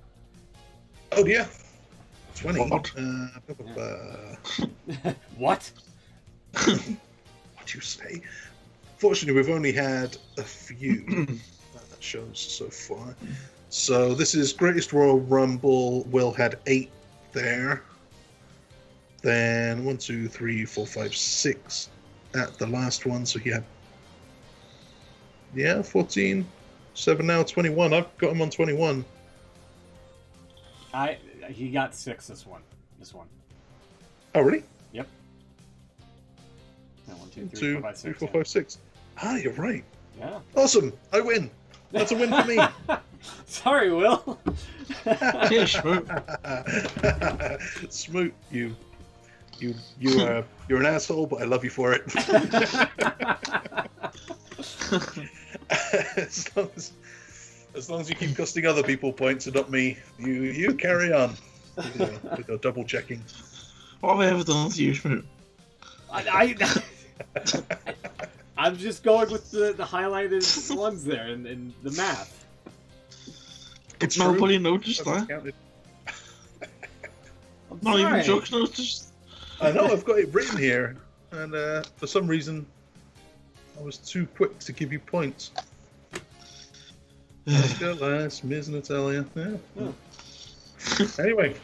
Oh yeah, 20. What? What? What you say? Fortunately, we've only had a few that shows so far. So this is Greatest Royal Rumble. Will had 8 there. Then 1, 2, 3, 4, 5, 6 at the last one. So he had 14, 7 now, 21. I've got him on 21. He got 6 this one. Oh really? Yep. 1, 2, 3, 2, 4, 5, 6. 3, 4, 5, 6. Ah, you're right. Yeah. Awesome. I win. That's a win for me. Sorry, Will. Yeah, Smoot. Smoot, you're an asshole, but I love you for it. as long as you keep costing other people points and not me, you carry on. With your double checking. What have I ever done to you, Smoot? I'm just going with the highlighted ones there and the math. It's nobody noticed that. Not even Chuck noticed. I know, I've got it written here, and for some reason, I was too quick to give you points. Last Miss Natalia. Yeah. Oh. Anyway.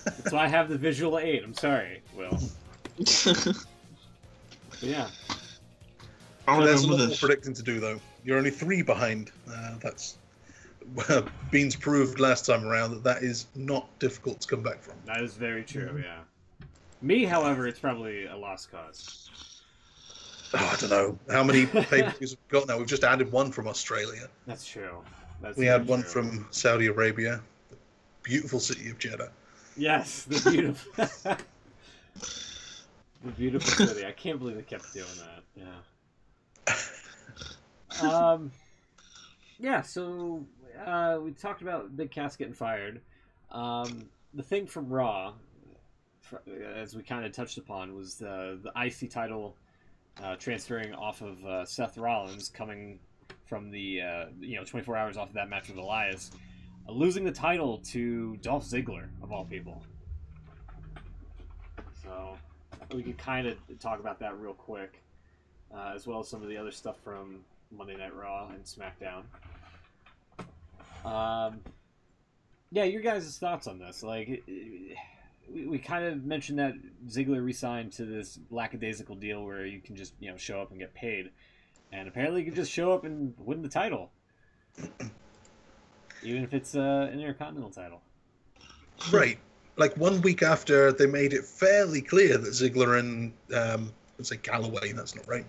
That's why I have the visual aid. I'm sorry, Will. But yeah. There's a lot more predicting to do, though. You're only 3 behind. That's Beans proved last time around that is not difficult to come back from. That is very true, yeah. Me, however, it's probably a lost cause. Oh, I don't know. How many pay-per-views have we got now? We've just added one from Australia. That's true. We had one from Saudi Arabia. The beautiful city of Jeddah. Yes, the beautiful... the beautiful city. I can't believe they kept doing that. Yeah. Yeah, so we talked about Big Cass getting fired. The thing from Raw, as we kind of touched upon, was the IC title transferring off of Seth Rollins, coming from the 24 hours off of that match with Elias, losing the title to Dolph Ziggler of all people. So we could kind of talk about that real quick, as well as some of the other stuff from Monday Night Raw and SmackDown. Yeah, your guys' thoughts on this? Like, we kind of mentioned that Ziggler re-signed to this lackadaisical deal where you can just show up and get paid, and apparently you can just show up and win the title, even if it's an Intercontinental title. Right. Like 1 week after they made it fairly clear that Ziggler and let's say Galloway, that's not right,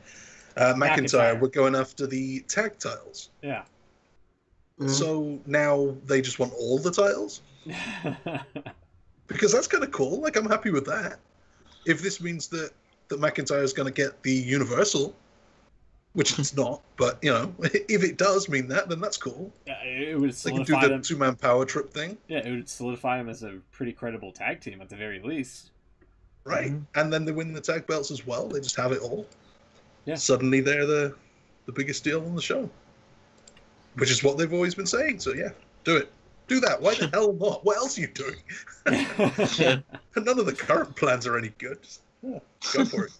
McIntyre were going after the tag titles. Yeah. Mm-hmm. So now they just want all the titles? Because that's kind of cool. Like, I'm happy with that. If this means that McIntyre is going to get the Universal, which it's not, but, if it does mean that, then that's cool. Yeah, it would solidify they can do the two-man power trip thing. Yeah, it would solidify them as a pretty credible tag team at the very least. Right. Mm-hmm. And then they win the tag belts as well. They just have it all. Yeah. Suddenly they're the biggest deal on the show. Which is what they've always been saying. So, yeah, do it. Do that. Why the hell not? What else are you doing? None of the current plans are any good. Go for it.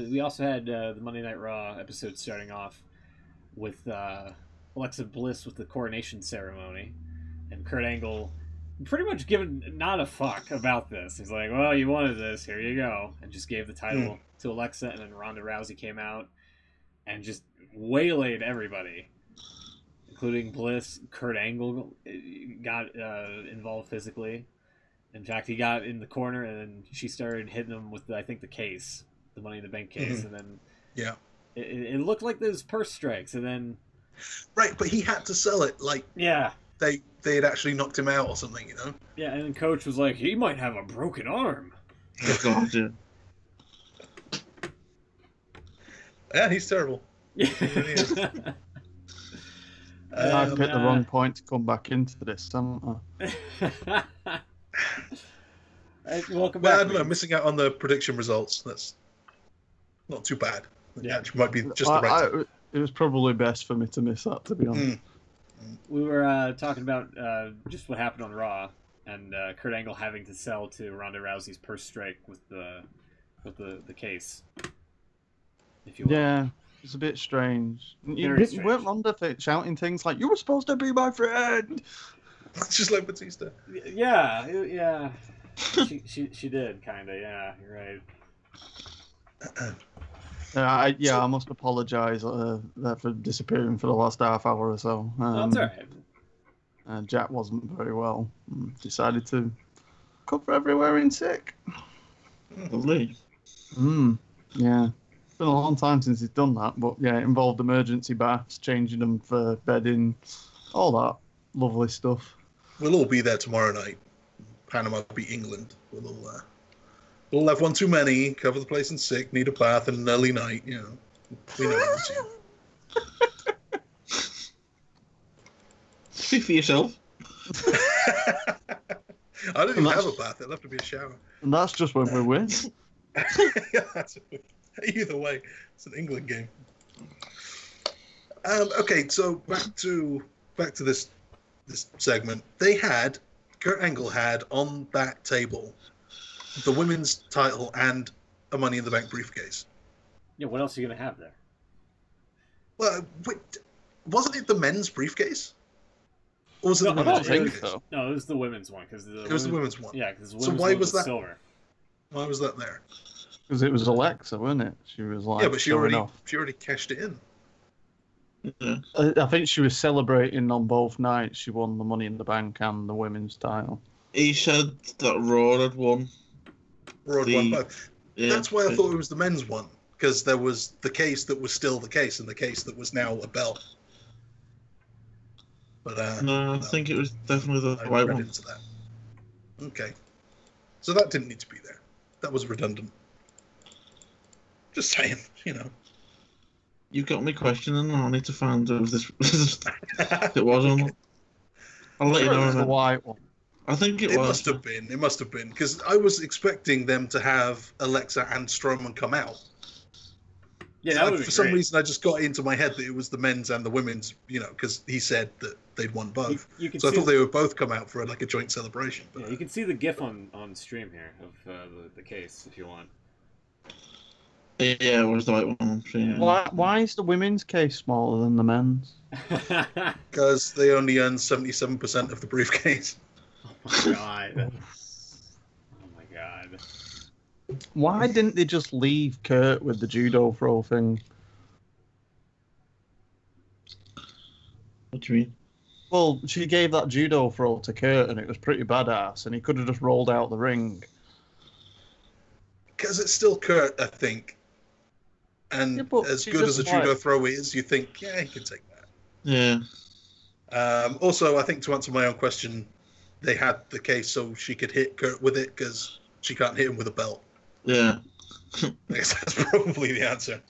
We also had the Monday Night Raw episode starting off with Alexa Bliss with the coronation ceremony, and Kurt Angle pretty much giving not a fuck about this. He's like, well, you wanted this, here you go, and just gave the title to Alexa, and then Ronda Rousey came out and just waylaid everybody, including Bliss. Kurt Angle got involved physically. In fact, he got in the corner, and then she started hitting him with, I think, the case, the Money in the Bank case, and then it looked like those purse strikes, and then right, but he had to sell it like they had actually knocked him out or something, Yeah, and then Coach was like, he might have a broken arm. Yeah, he's terrible. Yeah. He really is. I picked the wrong point to come back into this, haven't I? Welcome back. I don't know, missing out on the prediction results. That's not too bad. Yeah, it might be just the right time. It was probably best for me to miss that, to be honest. We were talking about just what happened on Raw, and Kurt Angle having to sell to Ronda Rousey's purse strike with the case. If you will. Yeah, it's a bit strange. Strange. Weren't Ronda shouting things like, "You were supposed to be my friend"? It's just like Batista. Yeah. She did kind of. Yeah, you're right. I must apologise for disappearing for the last half hour or so. That's all right. Jack wasn't very well. Decided to cover everywhere in sick. Lovely. Yeah. It's been a long time since he's done that, but yeah, it involved emergency baths, changing them for bedding, all that lovely stuff. We'll all be there tomorrow night. Panama beat England. We'll have one too many, cover the place in sick, need a bath, and an early night. We know what to do. Speak for yourself. I didn't even have a bath. It'll have to be a shower. And that's just when we win. Either way, it's an England game. Okay, so back to this segment. Kurt Angle had on that table the women's title and a Money in the Bank briefcase. Yeah, what else are you going to have there? Well, wasn't it the men's briefcase? Or was it the I women's don't briefcase? think so. No, it was the women's one. It was the women's one. Yeah, because so why was that silver? Why was that there? Because it was Alexa, wasn't it? She was like, yeah, but she already cashed it in. Yeah. I think she was celebrating on both nights. She won the Money in the Bank and the women's title. He said that Raw had won. Raw had won both. Yeah, that's why I thought it was the men's one, because there was the case that was still the case and the case that was now a belt. But no, I think it was definitely the right one. Into that. Okay, so that didn't need to be there. That was redundant. Just saying, You got me questioning. I need to find out if this it was or not. I'll let you know. The white one. I think it was. Must have been. It must have been because I was expecting them to have Alexa and Strowman come out. Yeah, that would for some reason, I just got into my head that it was the men's and the women's. Because he said that they'd won both. So I thought they would both come out for a joint celebration. But, yeah, you can see the GIF on stream here of the case if you want. Yeah, where's the white one? Yeah. Why is the women's case smaller than the men's? Because they only earn 77% of the briefcase. Oh my god. Oh my god. Why didn't they just leave Kurt with the judo throw thing? What do you mean? Well, she gave that judo throw to Kurt and it was pretty badass and he could have just rolled out the ring. Because it's still Kurt, I think. And as good as a judo throw is, you think, yeah, he can take that. Yeah. Also, I think to answer my own question, they had the case so she could hit Kurt with it because she can't hit him with a belt. Yeah. I guess that's probably the answer.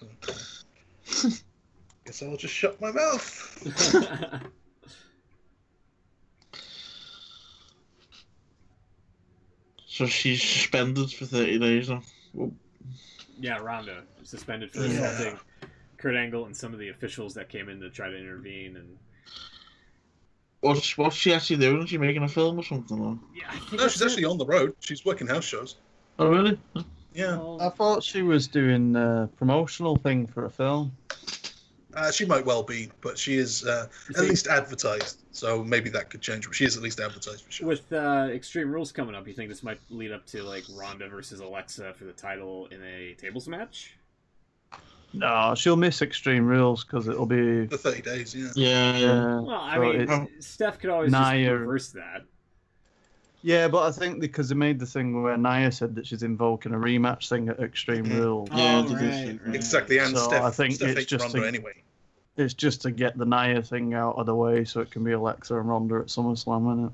Guess I'll just shut my mouth. So she's suspended for 30 days now. Whoop. Yeah, Ronda suspended for assaulting Kurt Angle and some of the officials that came in to try to intervene. And what's she actually doing? Is she making a film or something? Or? Yeah, I think no, she's actually on the road. She's working house shows. Oh, really? Yeah. I thought she was doing a promotional thing for a film. She might well be, but she is at least advertised. So maybe that could change. But she is at least advertised for sure. With Extreme Rules coming up, you think this might lead up to Ronda versus Alexa for the title in a tables match? No, she'll miss Extreme Rules because it'll be the 30 days. Yeah. Yeah. Well, I mean, Steph could always just reverse that. Yeah, but I think because they made the thing where Nia said that she's invoking a rematch thing at Extreme Rules. Yeah, right. Exactly. And so Steph, I think Steph it's hates just Ronda anyway. It's just to get the Nia thing out of the way so it can be Alexa and Ronda at SummerSlam, isn't it?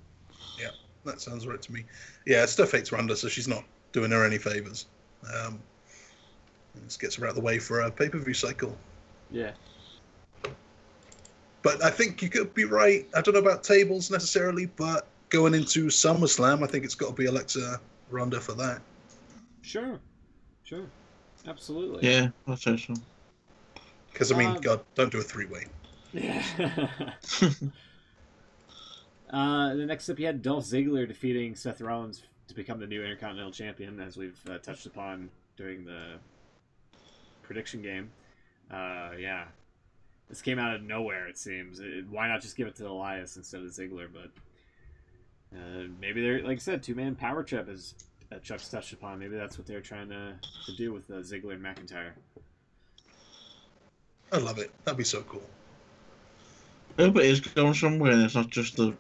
Yeah, that sounds right to me. Yeah, Steph hates Ronda, so she's not doing her any favors. This gets her out of the way for a pay-per-view cycle. Yeah. But I think you could be right. I don't know about tables necessarily, but going into SummerSlam, I think it's got to be Alexa Ronda for that. Sure. Absolutely. Yeah, I'll say so. Because, I mean, God, don't do a three-way. Yeah. The next up, you had Dolph Ziggler defeating Seth Rollins to become the new Intercontinental Champion, as we've touched upon during the prediction game. Yeah. This came out of nowhere, it seems. Why not just give it to Elias instead of Ziggler? But maybe they're, like I said, two-man power trip, as Chuck's touched upon. Maybe that's what they're trying to do with Ziggler and McIntyre. I love it. That'd be so cool. I hope it is going somewhere and it's not just a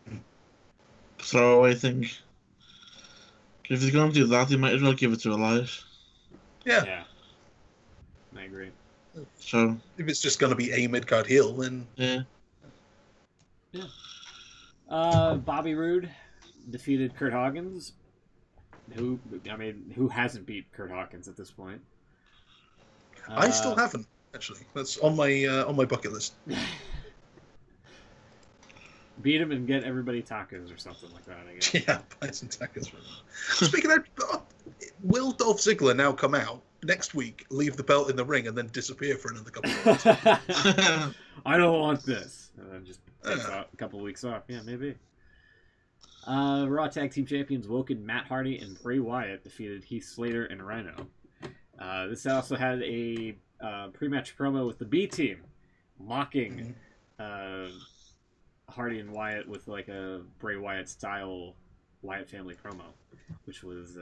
throwaway thing. If they're going to do that, they might as well give it to Elias. Yeah. I agree. So if it's just going to be a mid-card heel, then... Yeah. Bobby Roode defeated Curt Hawkins. Who hasn't beat Curt Hawkins at this point? I still haven't. Actually, that's on my bucket list. Beat him and get everybody tacos or something like that, I guess. Yeah, buy some tacos for him. Speaking of, will Dolph Ziggler now come out next week, leave the belt in the ring, and then disappear for another couple of months? I don't want this. And then just takes a couple of weeks off. Yeah, maybe. Raw Tag Team Champions Woken, Matt Hardy, and Bray Wyatt defeated Heath Slater and Rhino. This also had a pre-match promo with the B Team, mocking Hardy and Wyatt with a Bray Wyatt style Wyatt family promo, which was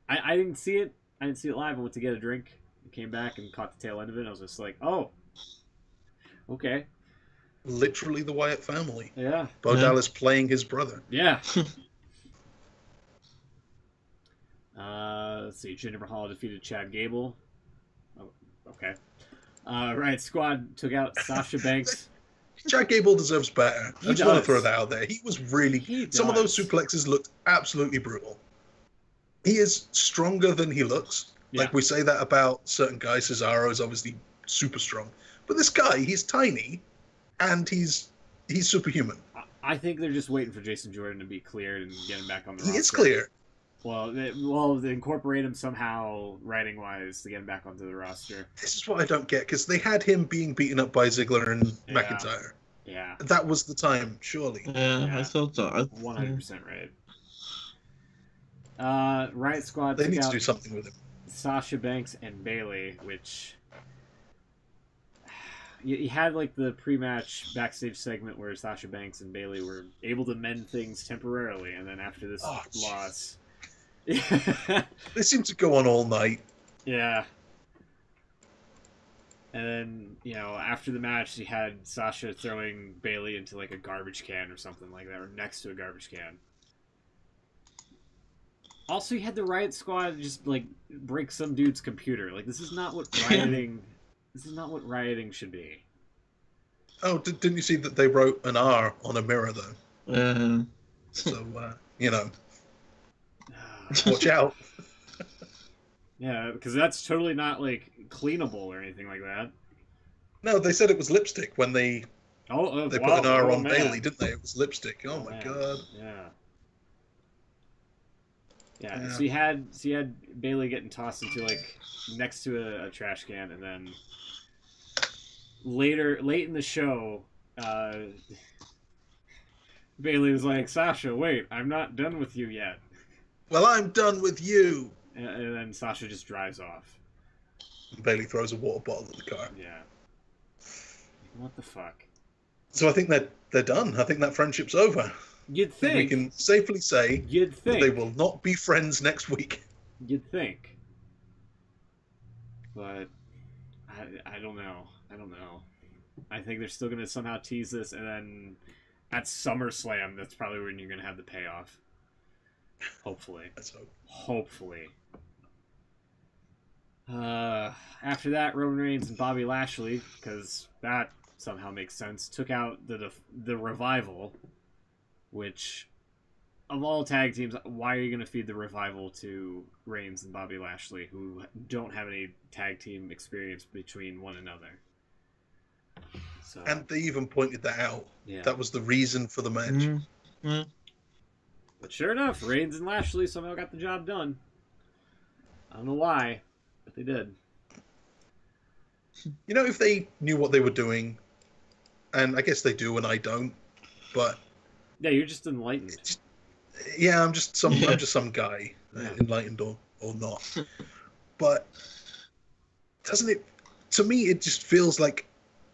I didn't see it. I didn't see it live. I went to get a drink, came back and caught the tail end of it. And I was just like, oh, okay. Literally the Wyatt family. Yeah. Bo Dallas playing his brother. Yeah. Let's see. Jinder Mahal defeated Chad Gable. Oh, okay. Riot Squad took out Sasha Banks. Chad Gable deserves better. I just want to throw that out there. He was really... Some of those suplexes looked absolutely brutal. He is stronger than he looks. Yeah. Like we say that about certain guys. Cesaro is obviously super strong. But this guy, he's tiny, and he's superhuman. I think they're just waiting for Jason Jordan to be cleared and get him back on the roster. He is clear. Well, they incorporate him somehow, writing-wise, to get him back onto the roster. This is what I don't get, because they had him being beaten up by Ziggler and McIntyre. Yeah. That was the time, surely. Yeah, I thought that. 100% right. Riot Squad They took need to out do something with him. Sasha Banks and Bayley, which... You had like the pre-match backstage segment where Sasha Banks and Bayley were able to mend things temporarily, and then after this loss... They seem to go on all night. Yeah. And then, after the match, you had Sasha throwing Bayley into like a garbage can or something like that, or next to a garbage can. Also, you had the Riot Squad just like break some dude's computer. Like, this is not what rioting. This is not what rioting should be. Oh, didn't you see that they wrote an R on a mirror though? So watch out. Yeah, because that's totally not like cleanable or anything like that. No, they said it was lipstick when they put an R on Bayley, didn't they? It was lipstick. Oh my god. Yeah. So you had Bayley getting tossed into like next to a trash can, and then late in the show, Bayley was like, "Sasha, wait, I'm not done with you yet." Well, I'm done with you. And then Sasha just drives off. Bayley throws a water bottle at the car. Yeah. What the fuck? So I think they're done. I think that friendship's over. You'd think. We can safely say that they will not be friends next week. You'd think. But I don't know. I think they're still going to somehow tease this, and then at SummerSlam, that's probably when you're going to have the payoff. Hopefully. Let's hope. Hopefully. After that, Roman Reigns and Bobby Lashley, because that somehow makes sense, took out the Revival, which, of all tag teams, why are you going to feed the Revival to Reigns and Bobby Lashley, who don't have any tag team experience between one another? So, and they even pointed that out. Yeah. That was the reason for the match. But sure enough, Reigns and Lashley somehow got the job done. I don't know why, but they did. If they knew what they were doing, and I guess they do and I don't, but... Yeah, you're just enlightened. I'm just some guy, enlightened or not. But doesn't it... To me, it just feels like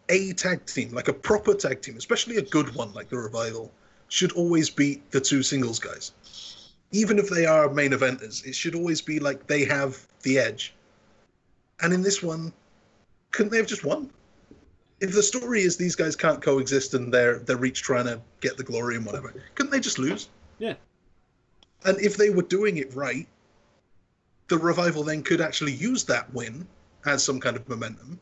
a tag team, like a proper tag team, especially a good one like the Revival, should always beat the two singles guys. Even if they are main eventers, it should always be like they have the edge. And in this one, couldn't they have just won? If the story is these guys can't coexist and they're each trying to get the glory and whatever, couldn't they just lose? Yeah. And if they were doing it right, the Revival then could actually use that win as some kind of momentum,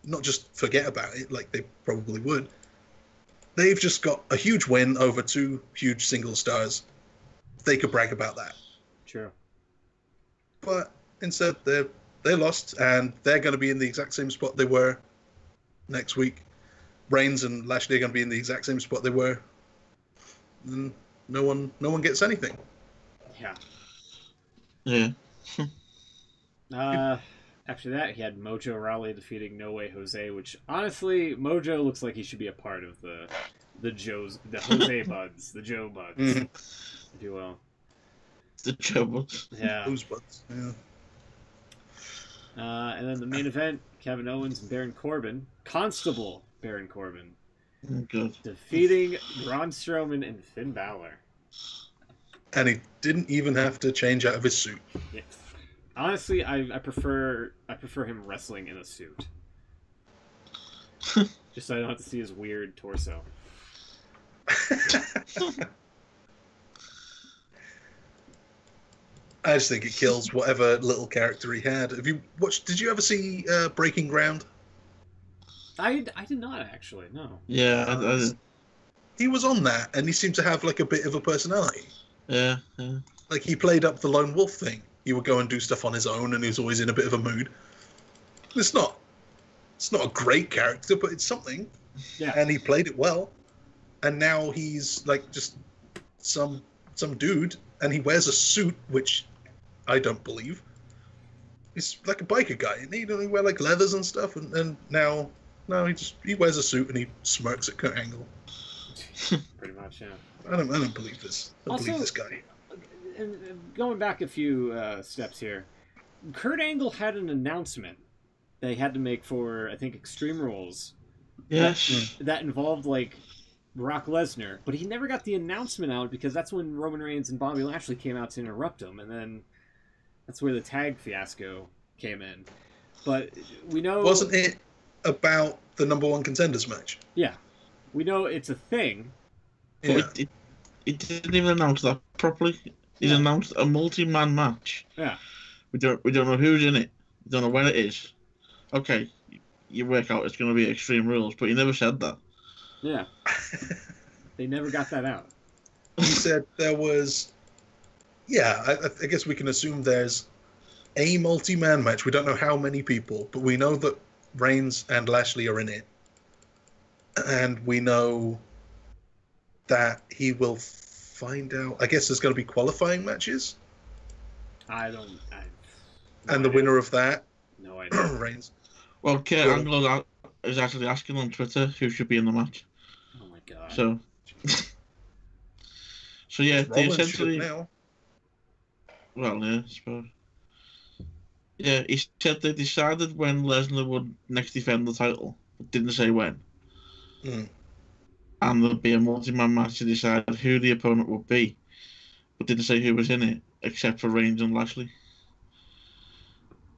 not just forget about it like they probably would. They've just got a huge win over two huge single stars. They could brag about that. True. But instead, they lost, and they're going to be in the exact same spot they were next week. Reigns and Lashley are going to be in the exact same spot they were. And no one gets anything. Yeah. After that, he had Mojo Rawley defeating No Way Jose, which honestly, Mojo looks like he should be a part of the Jose Buds, the Joe Buds, if you will. The Joe Buds. Yeah. Those Buds. Yeah. And then the main event, Kevin Owens and Baron Corbin, Constable Baron Corbin, defeating Braun Strowman and Finn Balor. And he didn't even have to change out of his suit. Yeah. Honestly, I prefer him wrestling in a suit. Just so I don't have to see his weird torso. I just think it kills whatever little character he had. Have you watched? Did you ever see Breaking Ground? I did not actually. No. Yeah, he was on that, and he seemed to have like a bit of a personality. Yeah. Like he played up the lone wolf thing. He would go and do stuff on his own, and he was always in a bit of a mood. It's not. It's not a great character, but it's something. Yeah. And he played it well. And now he's like just some dude, and he wears a suit, which I don't believe. He's like a biker guy, and he wear like leathers and stuff, and now he wears a suit and he smirks at Kurt Angle. Pretty much, yeah. I don't believe this. I don't believe this guy. And going back a few steps here, Kurt Angle had an announcement that he had to make for, I think, Extreme Rules. Yes. That involved, like, Brock Lesnar, but he never got the announcement out because that's when Roman Reigns and Bobby Lashley came out to interrupt him, and then that's where the tag fiasco came in. But we know... Wasn't it about the #1 contenders match? Yeah. We know it's a thing. Yeah. It didn't even announce that properly. It announced a multi-man match. Yeah. We don't know who's in it. We don't know when it is. Okay, you work out it's going to be Extreme Rules, but you never said that. Yeah. They never got that out. He said there was... Yeah, I guess we can assume there's a multi-man match. We don't know how many people, but we know that Reigns and Lashley are in it. And we know that he will find out... I guess there's going to be qualifying matches? And the winner of that... No idea. Reigns. Well, Kurt Angle is actually asking on Twitter who should be in the match. Oh my god. So yeah, they essentially... Now. Well, yeah, I suppose. Yeah, he said they decided when Lesnar would next defend the title, but didn't say when. Mm. And there'd be a multi-man match to decide who the opponent would be, but didn't say who was in it, except for Reigns and Lashley.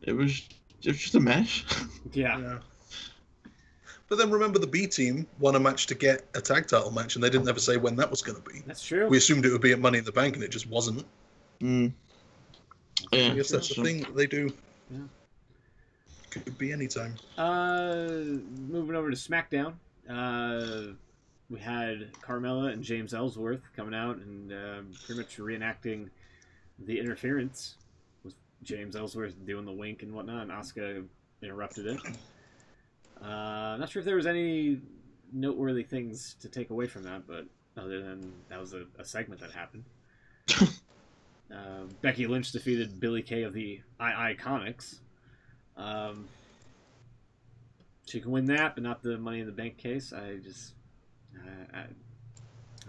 It was just a mess. Yeah. But then remember, the B team won a match to get a tag title match, and they didn't ever say when that was going to be. That's true. We assumed it would be at Money in the Bank, and it just wasn't. Mm. Yeah, I guess that's the thing that they do. Yeah. Could be any time. Moving over to SmackDown. We had Carmella and James Ellsworth coming out and pretty much reenacting the interference with James Ellsworth doing the wink and whatnot, and Asuka interrupted it. Not sure if there was any noteworthy things to take away from that, but other than that was a segment that happened. Becky Lynch defeated Billie Kay of the Iconics. She can win that, but not the Money in the Bank case. I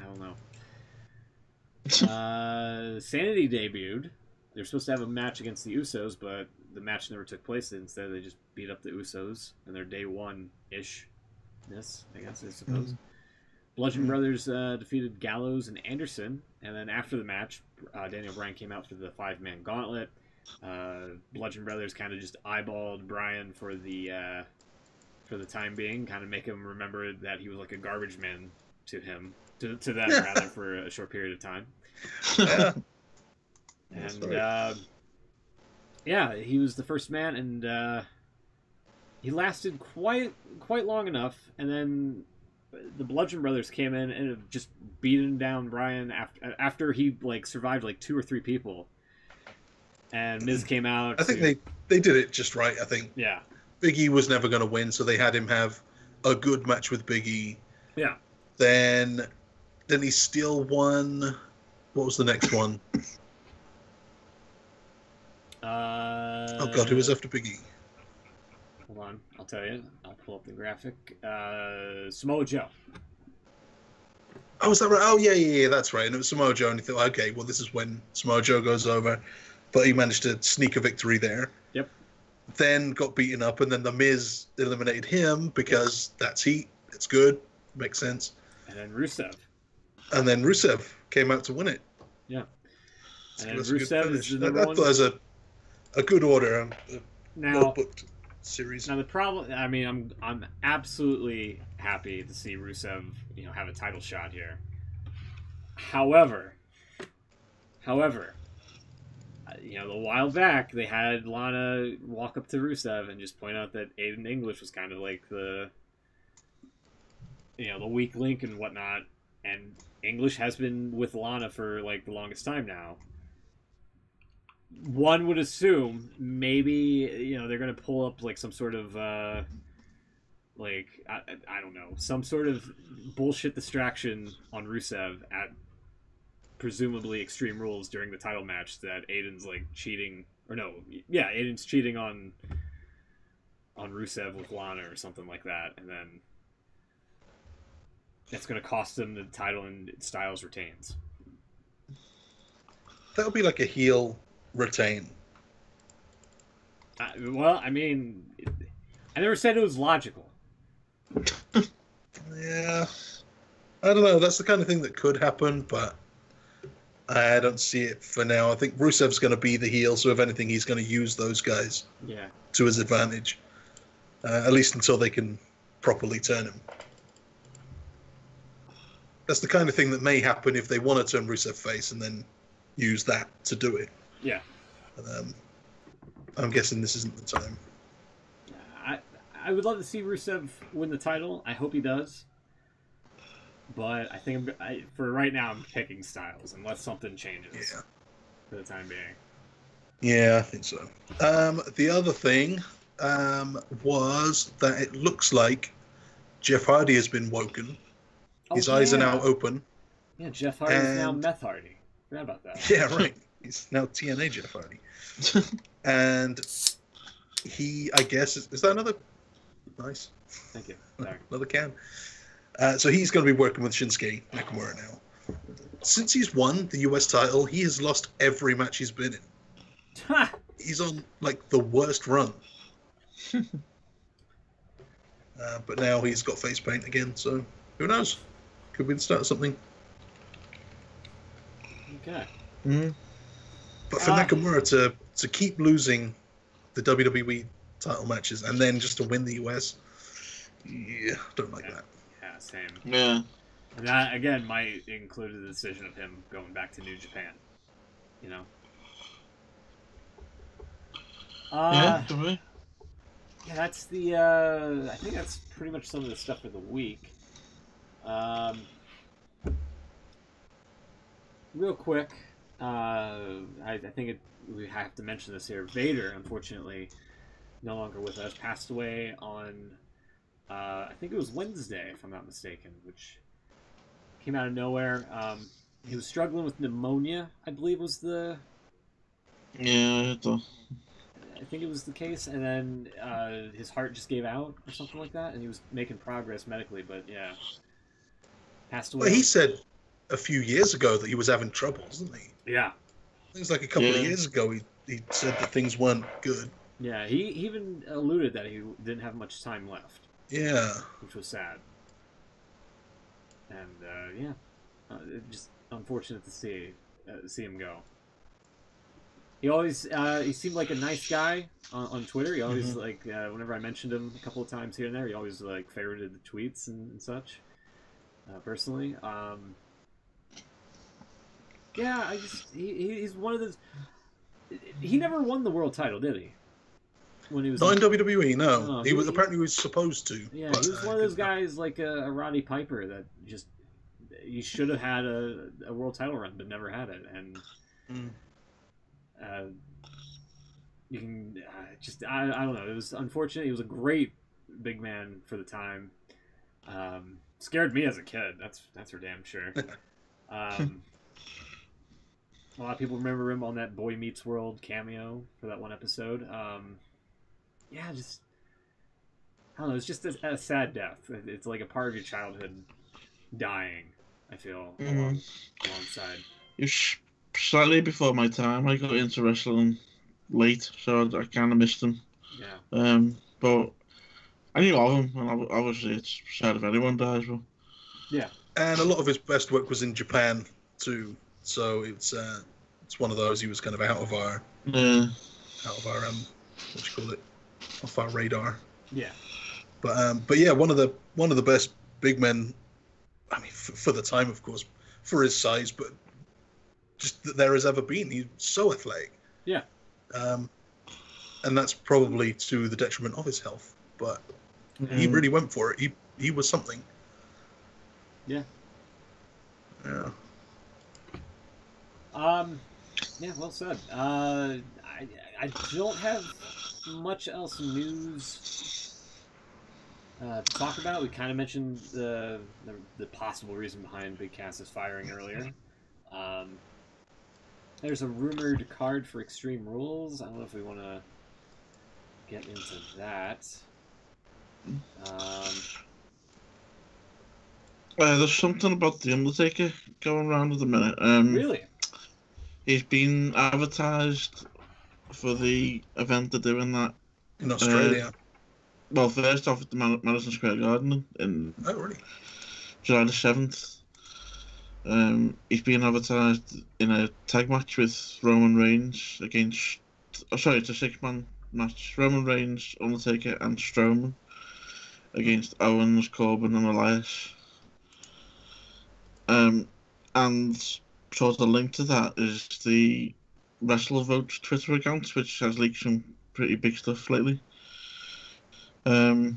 don't know. Sanity debuted. They were supposed to have a match against the Usos, but the match never took place. Instead, they just beat up the Usos in their day one-ish-ness, I guess, I suppose. Bludgeon Brothers defeated Gallows and Anderson, and then after the match, Daniel Bryan came out for the 5-man gauntlet. Bludgeon Brothers kind of just eyeballed Bryan for the time being, kind of make him remember that he was like a garbage man to them rather, for a short period of time. Yeah. And he was the first man, and he lasted quite long enough, and then the Bludgeon Brothers came in and just beaten down Bryan after he like survived like 2 or 3 people, and Miz came out. I think they did it just right. I think. Yeah. Big E was never going to win, so they had him have a good match with Big E. Yeah. Then he still won. What was the next one? Oh God, who was after Big E? Hold on, I'll tell you. I'll pull up the graphic. Samoa Joe. Oh, is that right? Oh, yeah, that's right. And it was Samoa Joe, and he thought, okay, well, this is when Samoa Joe goes over. But he managed to sneak a victory there. Yep. Then got beaten up, and then The Miz eliminated him because that's heat. It's good. Makes sense. And then Rusev. And then Rusev came out to win it. Yeah. And then That's Rusev is the number one. I thought it was a good order. Now, well-booked series. Now the problem, I mean, I'm absolutely happy to see Rusev, have a title shot here. However, a while back they had Lana walk up to Rusev and just point out that Aiden English was kind of like the weak link and whatnot, and English has been with Lana for like the longest time now. One would assume maybe they're going to pull up like some sort of like I don't know, some sort of bullshit distraction on Rusev at presumably Extreme Rules during the title match that Aiden's like cheating, or no, yeah, Aiden's cheating on Rusev with Lana or something like that, and then that's going to cost him the title and Styles retains. That would be like a heel retain. Well, I mean, I never said it was logical. Yeah. I don't know. That's the kind of thing that could happen, but I don't see it for now. I think Rusev's going to be the heel, so if anything, he's going to use those guys to his advantage. At least until they can properly turn him. That's the kind of thing that may happen if they want to turn Rusev face and then use that to do it. Yeah. I'm guessing this isn't the time. I would love to see Rusev win the title. I hope he does. But I think for right now, I'm picking Styles unless something changes. Yeah. For the time being. Yeah, I think so. The other thing was that it looks like Jeff Hardy has been woken. His eyes are now open. Yeah, Jeff Hardy is now Meth Hardy. Forgot about that. Yeah, right. He's now TNA Jeff Hardy. And he, I guess, is that another? Nice. Thank you. Sorry. Another can. So he's going to be working with Shinsuke Nakamura now. Since he's won the US title, he has lost every match he's been in. He's on, like, the worst run. But now he's got face paint again, so who knows? Could be the start of something. Okay. Mm-hmm. But for Nakamura to keep losing the WWE title matches and then just to win the US, don't like that. Yeah, same. Yeah. And that, again, might include the decision of him going back to New Japan. You know? Yeah, to me. Yeah, that's the, I think that's pretty much some of the stuff for the week. Real quick, I think we have to mention this here. Vader, unfortunately, no longer with us, passed away on, I think it was Wednesday, if I'm not mistaken, which came out of nowhere. He was struggling with pneumonia, I believe was the... Yeah, I think it was the case, and then his heart just gave out or something like that, and he was making progress medically, but yeah, passed away. Well, he said a few years ago that he was having trouble, didn't he? Yeah. It was like a couple of years ago he said that things weren't good. Yeah, he even alluded that he didn't have much time left. Yeah. Which was sad. And, just unfortunate to see him go. He always he seemed like a nice guy on Twitter. He always like whenever I mentioned him a couple of times here and there, he always like favorited the tweets and such. Personally, yeah, he's one of those. He never won the world title, did he? When he was not in WWE, no. He was apparently he was supposed to. Yeah, he was one of those guys like a Roddy Piper that just he should have had a world title run but never had it, and. You can just I don't know. It was unfortunate. He was a great big man for the time. Scared me as a kid. That's for damn sure. A lot of people remember him on that Boy Meets World cameo for that one episode. Yeah, just I don't know. It's just a sad death. It's like a part of your childhood dying. I feel alongside. Slightly before my time, I got into wrestling late, so I kind of missed him. Yeah. But I knew of him, and obviously it's sad if anyone dies. But yeah. And a lot of his best work was in Japan too, so it's one of those. He was kind of out of our what do you call it, off our radar. Yeah. But yeah, one of the best big men. I mean, for the time, of course, for his size, but. Just that there has ever been. He's so athletic. Yeah. And that's probably to the detriment of his health. But he really went for it. He was something. Yeah. Yeah. Yeah, well said. I don't have much else news to talk about. We kind of mentioned the possible reason behind Big Cass's firing earlier. There's a rumored card for Extreme Rules. I don't know if we want to get into that. There's something about the Undertaker going around at the minute. Really? He's been advertised for the event they're doing that in Australia. Well, first off at the Madison Square Garden in July the 7th. He's being advertised in a tag match with Roman Reigns against... Oh, sorry, it's a 6-man match. Roman Reigns, Undertaker, and Strowman against Owens, Corbin, and Elias. And sort of linked to that is the WrestleVote Twitter account, which has leaked some pretty big stuff lately. They're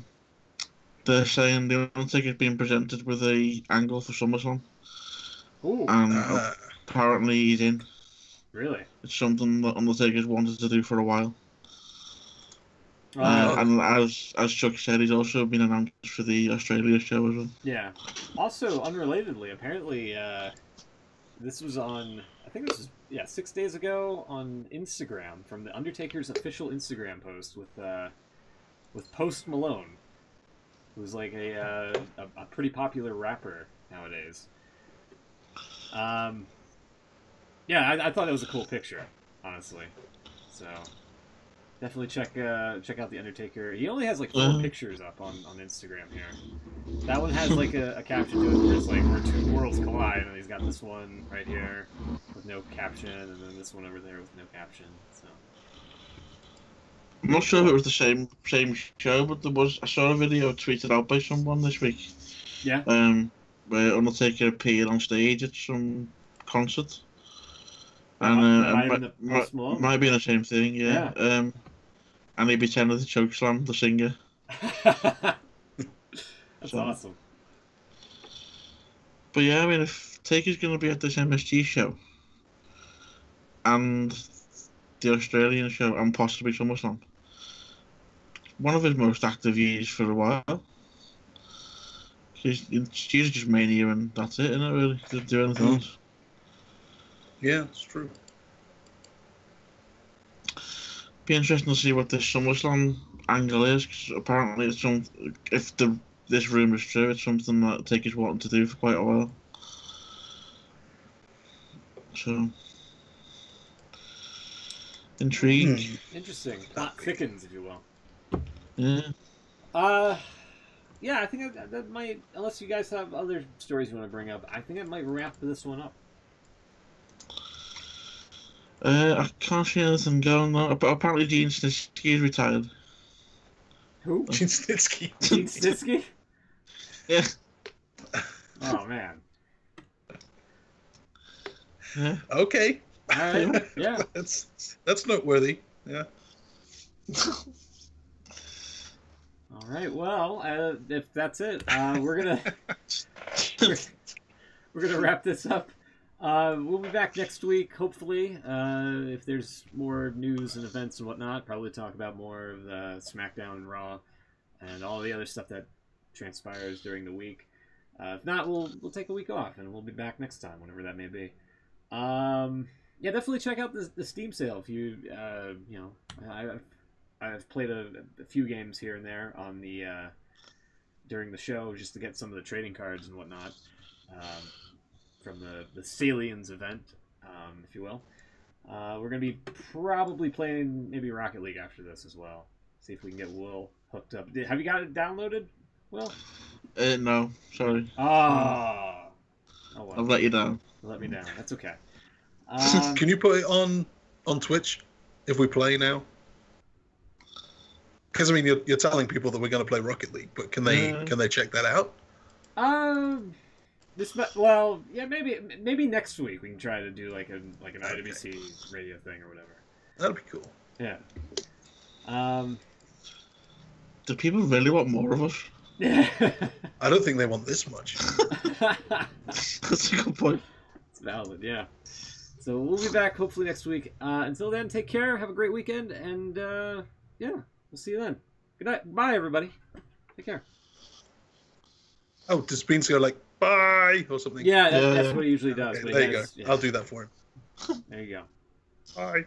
saying the Undertaker's being presented with a angle for SummerSlam. Ooh. And apparently he's in. Really? It's something that Undertaker's wanted to do for a while. And as Chuck said, he's also been announced for the Australia show as well. Yeah. Also, unrelatedly, apparently, this was on, I think this was, 6 days ago on Instagram, from the Undertaker's official Instagram post with Post Malone, who's like a pretty popular rapper nowadays. Yeah, I thought it was a cool picture, honestly. So definitely check out the Undertaker. He only has like 4 pictures up on Instagram here. That one has like a caption to it where it's like where two worlds collide, and he's got this one right here with no caption, and then this one over there with no caption. So I'm not sure if it was the same show, but I saw a video tweeted out by someone this week. Yeah. Where Undertaker appeared on stage at some concert. And might have been the same thing, yeah. And he pretended to chokeslam the singer. That's awesome. But yeah, I mean, if Taker's going to be at this MSG show and the Australian show and possibly SummerSlam, one of his most active years for a while. She's just Mania and that's it, isn't it, really? Doesn't do anything else. Yeah, it's true. Be interesting to see what this SummerSlam angle is, because apparently it's this rumour is true, it's something that Taker's wanting to do for quite a while. So, intrigue. Interesting. Plot thickens, if you will. Yeah. Yeah, I think that might, unless you guys have other stories you want to bring up, I think I might wrap this one up. I can't see anything going on, but apparently Gene Snitsky is retired. Who? Gene Snitsky. Gene Snitsky? Yeah. Oh, man. Yeah. Okay. Yeah. That's noteworthy. Yeah. All right. Well, if that's it, we're gonna wrap this up. We'll be back next week, hopefully. If there's more news and events and whatnot, probably talk about more of the SmackDown and Raw and all the other stuff that transpires during the week. If not, we'll take a week off and we'll be back next time, whenever that may be. Yeah, definitely check out the Steam sale if you I've played a few games here and there on the during the show just to get some of the trading cards and whatnot from the Saliens event, if you will. We're going to be probably playing maybe Rocket League after this as well. See if we can get Will hooked up. Have you got it downloaded, Will? No, sorry. Oh well. I've let you down. Let me down. That's okay. Can you put it on Twitch if we play now? Because I mean, you're telling people that we're going to play Rocket League, but can they check that out? Maybe next week we can try to do like an IWC radio thing or whatever. That'd be cool. Yeah. Do people really want more of us? Yeah. I don't think they want this much. That's a good point. It's valid, yeah. So we'll be back hopefully next week. Until then, take care. Have a great weekend, and yeah, we'll see you then. Good night. Bye, everybody. Take care. Oh, does Beans go like bye or something? Yeah, that's what he usually does. Okay, there you go. Yeah. I'll do that for him. There you go. Bye.